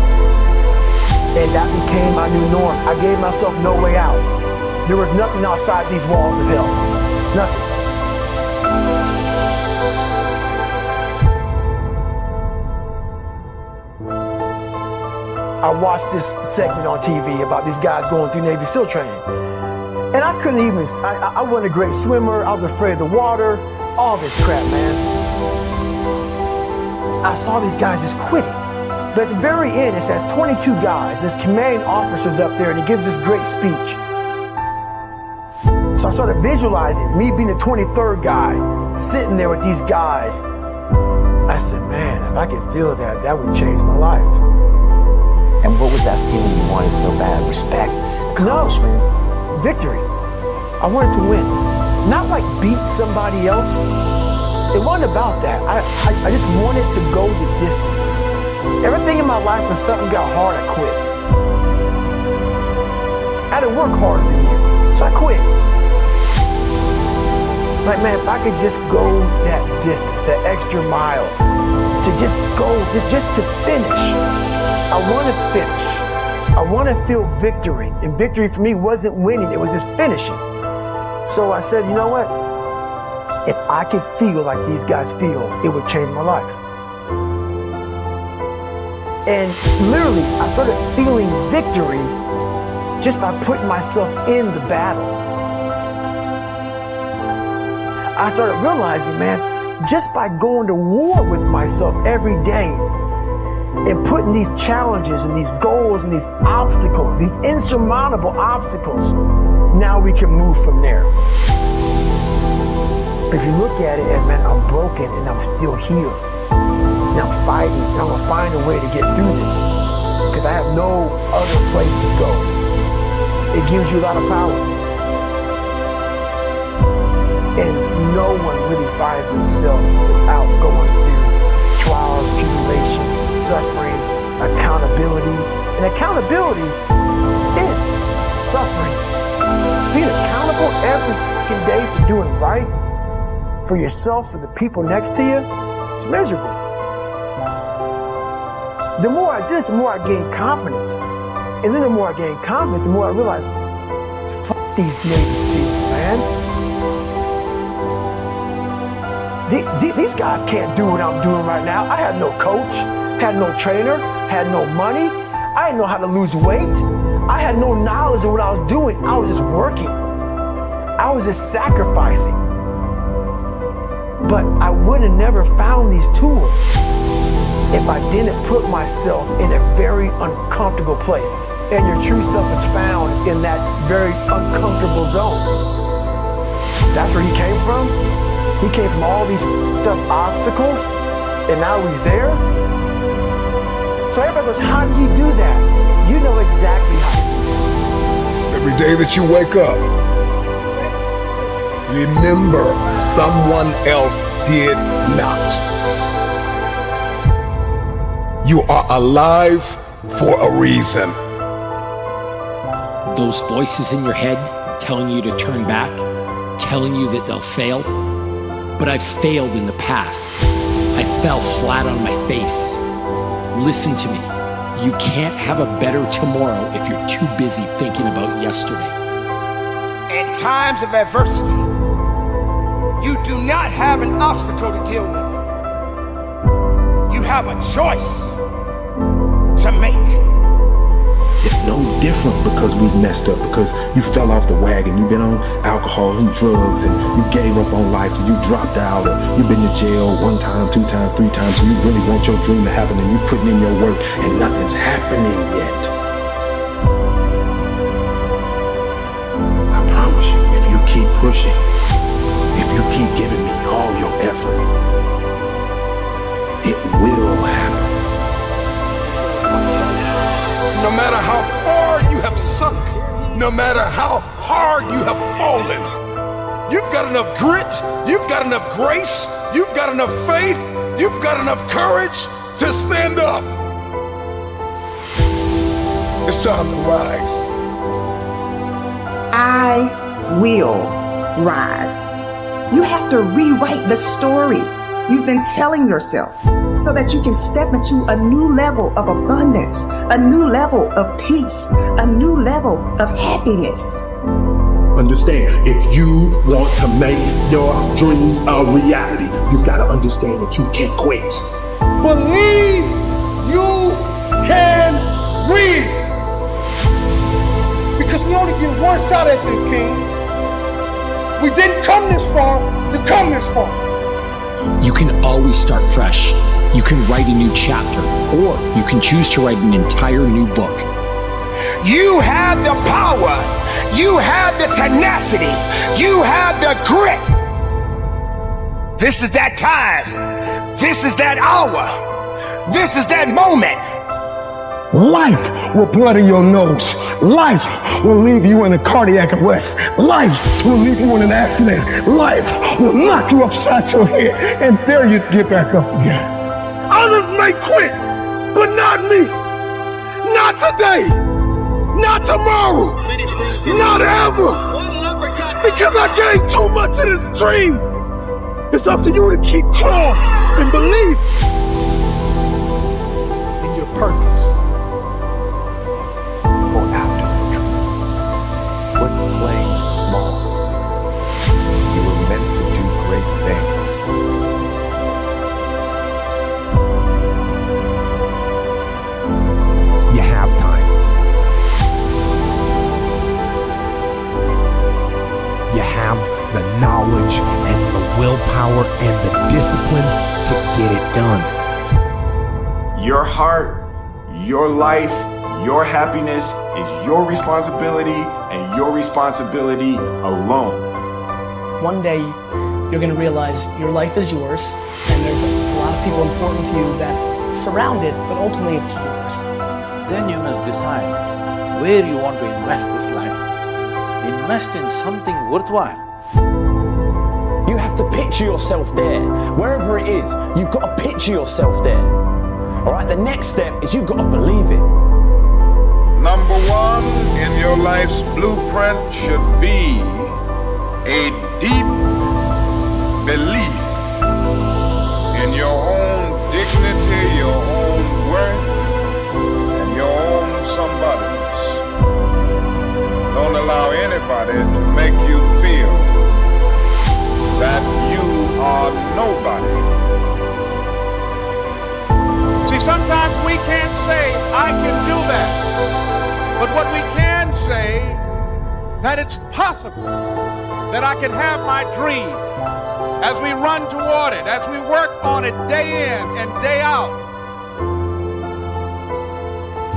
And that became my new norm. I gave myself no way out. There was nothing outside these walls of hell. Nothing. I watched this segment on TV about these guys going through Navy SEAL training. And I couldn't even, I wasn't a great swimmer. I was afraid of the water. All this crap, man. I saw these guys just quitting. But at the very end, it says 22 guys. This commanding officer's up there, and he gives this great speech. So I started visualizing me being the 23rd guy, sitting there with these guys. I said, man, if I could feel that, that would change my life. And what was that feeling you wanted so bad? Respect? Accomplishment? No, victory. I wanted to win. Not like beat somebody else. It wasn't about that. I just wanted to go the distance. Everything in my life, when something got hard, I quit. I had to work harder than you, so I quit. Like, man, if I could just go that distance, that extra mile, to just go, just to finish. I want to finish. I want to feel victory. And victory for me wasn't winning, it was just finishing. So I said, you know what? If I could feel like these guys feel, it would change my life. And literally, I started feeling victory just by putting myself in the battle. I started realizing, man, just by going to war with myself every day and putting these challenges and these goals and these obstacles, these insurmountable obstacles, now we can move from there. If you look at it as, man, I'm broken and I'm still here. And I'm fighting, and I'm gonna find a way to get through this because I have no other place to go. It gives you a lot of power. And no one really finds themselves without going through trials, tribulations, suffering, accountability. And accountability is suffering. Being accountable every fucking day for doing right for yourself, for the people next to you, it's miserable. The more I did this, the more I gained confidence. And then the more I gained confidence, the more I realized, fuck these Navy SEALs, man. These guys can't do what I'm doing right now. I had no coach, had no trainer, had no money. I didn't know how to lose weight. I had no knowledge of what I was doing. I was just working. I was just sacrificing. But I would have never found these tools if I didn't put myself in a very uncomfortable place. And your true self is found in that very uncomfortable zone. That's where he came from. He came from all these tough obstacles, and now he's there. So everybody goes, how do you do that? You know exactly how to do that. Every day that you wake up, remember someone else did not. You are alive for a reason. Those voices in your head telling you to turn back, telling you that they'll fail. But I've failed in the past. I fell flat on my face. Listen to me. You can't have a better tomorrow if you're too busy thinking about yesterday. In times of adversity, you do not have an obstacle to deal with. You have a choice to make. It's no different because we messed up, because you fell off the wagon, you've been on alcohol and drugs, and you gave up on life, and you dropped out, or you've been to jail 1 time, 2 times, 3 times, and you really want your dream to happen, and you're putting in your work, and nothing's happening yet. I promise you, if you keep pushing, if you keep giving me all your effort, it will happen. No matter how far you have sunk, no matter how hard you have fallen, you've got enough grit, you've got enough grace, you've got enough faith, you've got enough courage to stand up. It's time to rise. I will rise. You have to rewrite the story you've been telling yourself, so that you can step into a new level of abundance, a new level of peace, a new level of happiness. Understand, if you want to make your dreams a reality, you've got to understand that you can't quit. Believe you can win. Because we only get one shot at this, King. We didn't come this far to come this far. You can always start fresh. You can write a new chapter, or you can choose to write an entire new book. You have the power. You have the tenacity. You have the grit. This is that time. This is that hour. This is that moment. Life will blood in your nose. Life will leave you in a cardiac arrest. Life will leave you in an accident. Life will knock you upside your head and dare you to get back up again. Others may quit, but not me. Not today. Not tomorrow. Not ever. Because I gave too much of this dream. It's up to you to keep calm and believe in your purpose. Quit playing small. You were meant to do great things. You have time. You have the knowledge and the willpower and the discipline to get it done. Your heart, your life, your happiness is your responsibility and your responsibility alone. One day you're going to realize your life is yours and there's a lot of people important to you that surround it, but ultimately it's yours. Then you must decide where you want to invest this life. Invest in something worthwhile. You have to picture yourself there. Wherever it is, you've got to picture yourself there. All right, the next step is you've got to believe it. Number one in your life's blueprint should be a deep belief in your own dignity, your own worth, and your own somebodyness. Don't allow anybody to make you feel that you are nobody. See, sometimes we can't say, I can do that. But what we can say, that it's possible that I can have my dream as we run toward it, as we work on it day in and day out.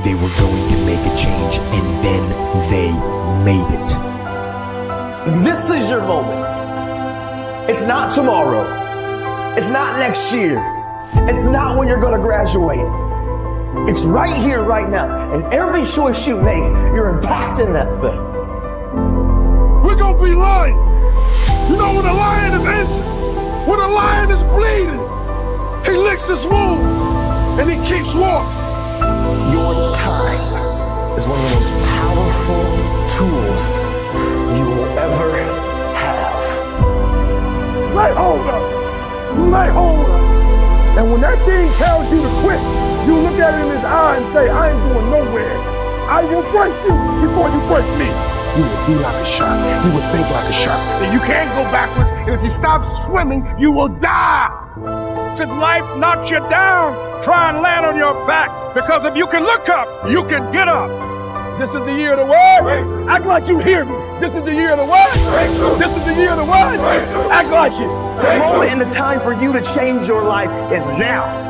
They were going to make a change, and then they made it. This is your moment. It's not tomorrow. It's not next year. It's not when you're going to graduate. It's right here, right now. And every choice you make, you're impacting that thing. We're gonna be lions. You know, when a lion is injured, when a lion is bleeding, he licks his wounds and he keeps walking. You your time is one of the most powerful tools you will ever have. Lay hold up. Lay hold up. And when that thing tells you to quit, you look at it in his eye and say, I ain't going nowhere. I will break you before you break me. You will be like a shark. You will think like a shark. And you can't go backwards, and if you stop swimming, you will die. If life knocks you down, try and land on your back, because if you can look up, you can get up. This is the year of the what? Act like you hear me. This is the year of the what? This is the year of the what? Act like it. The moment and the time for you to change your life is now.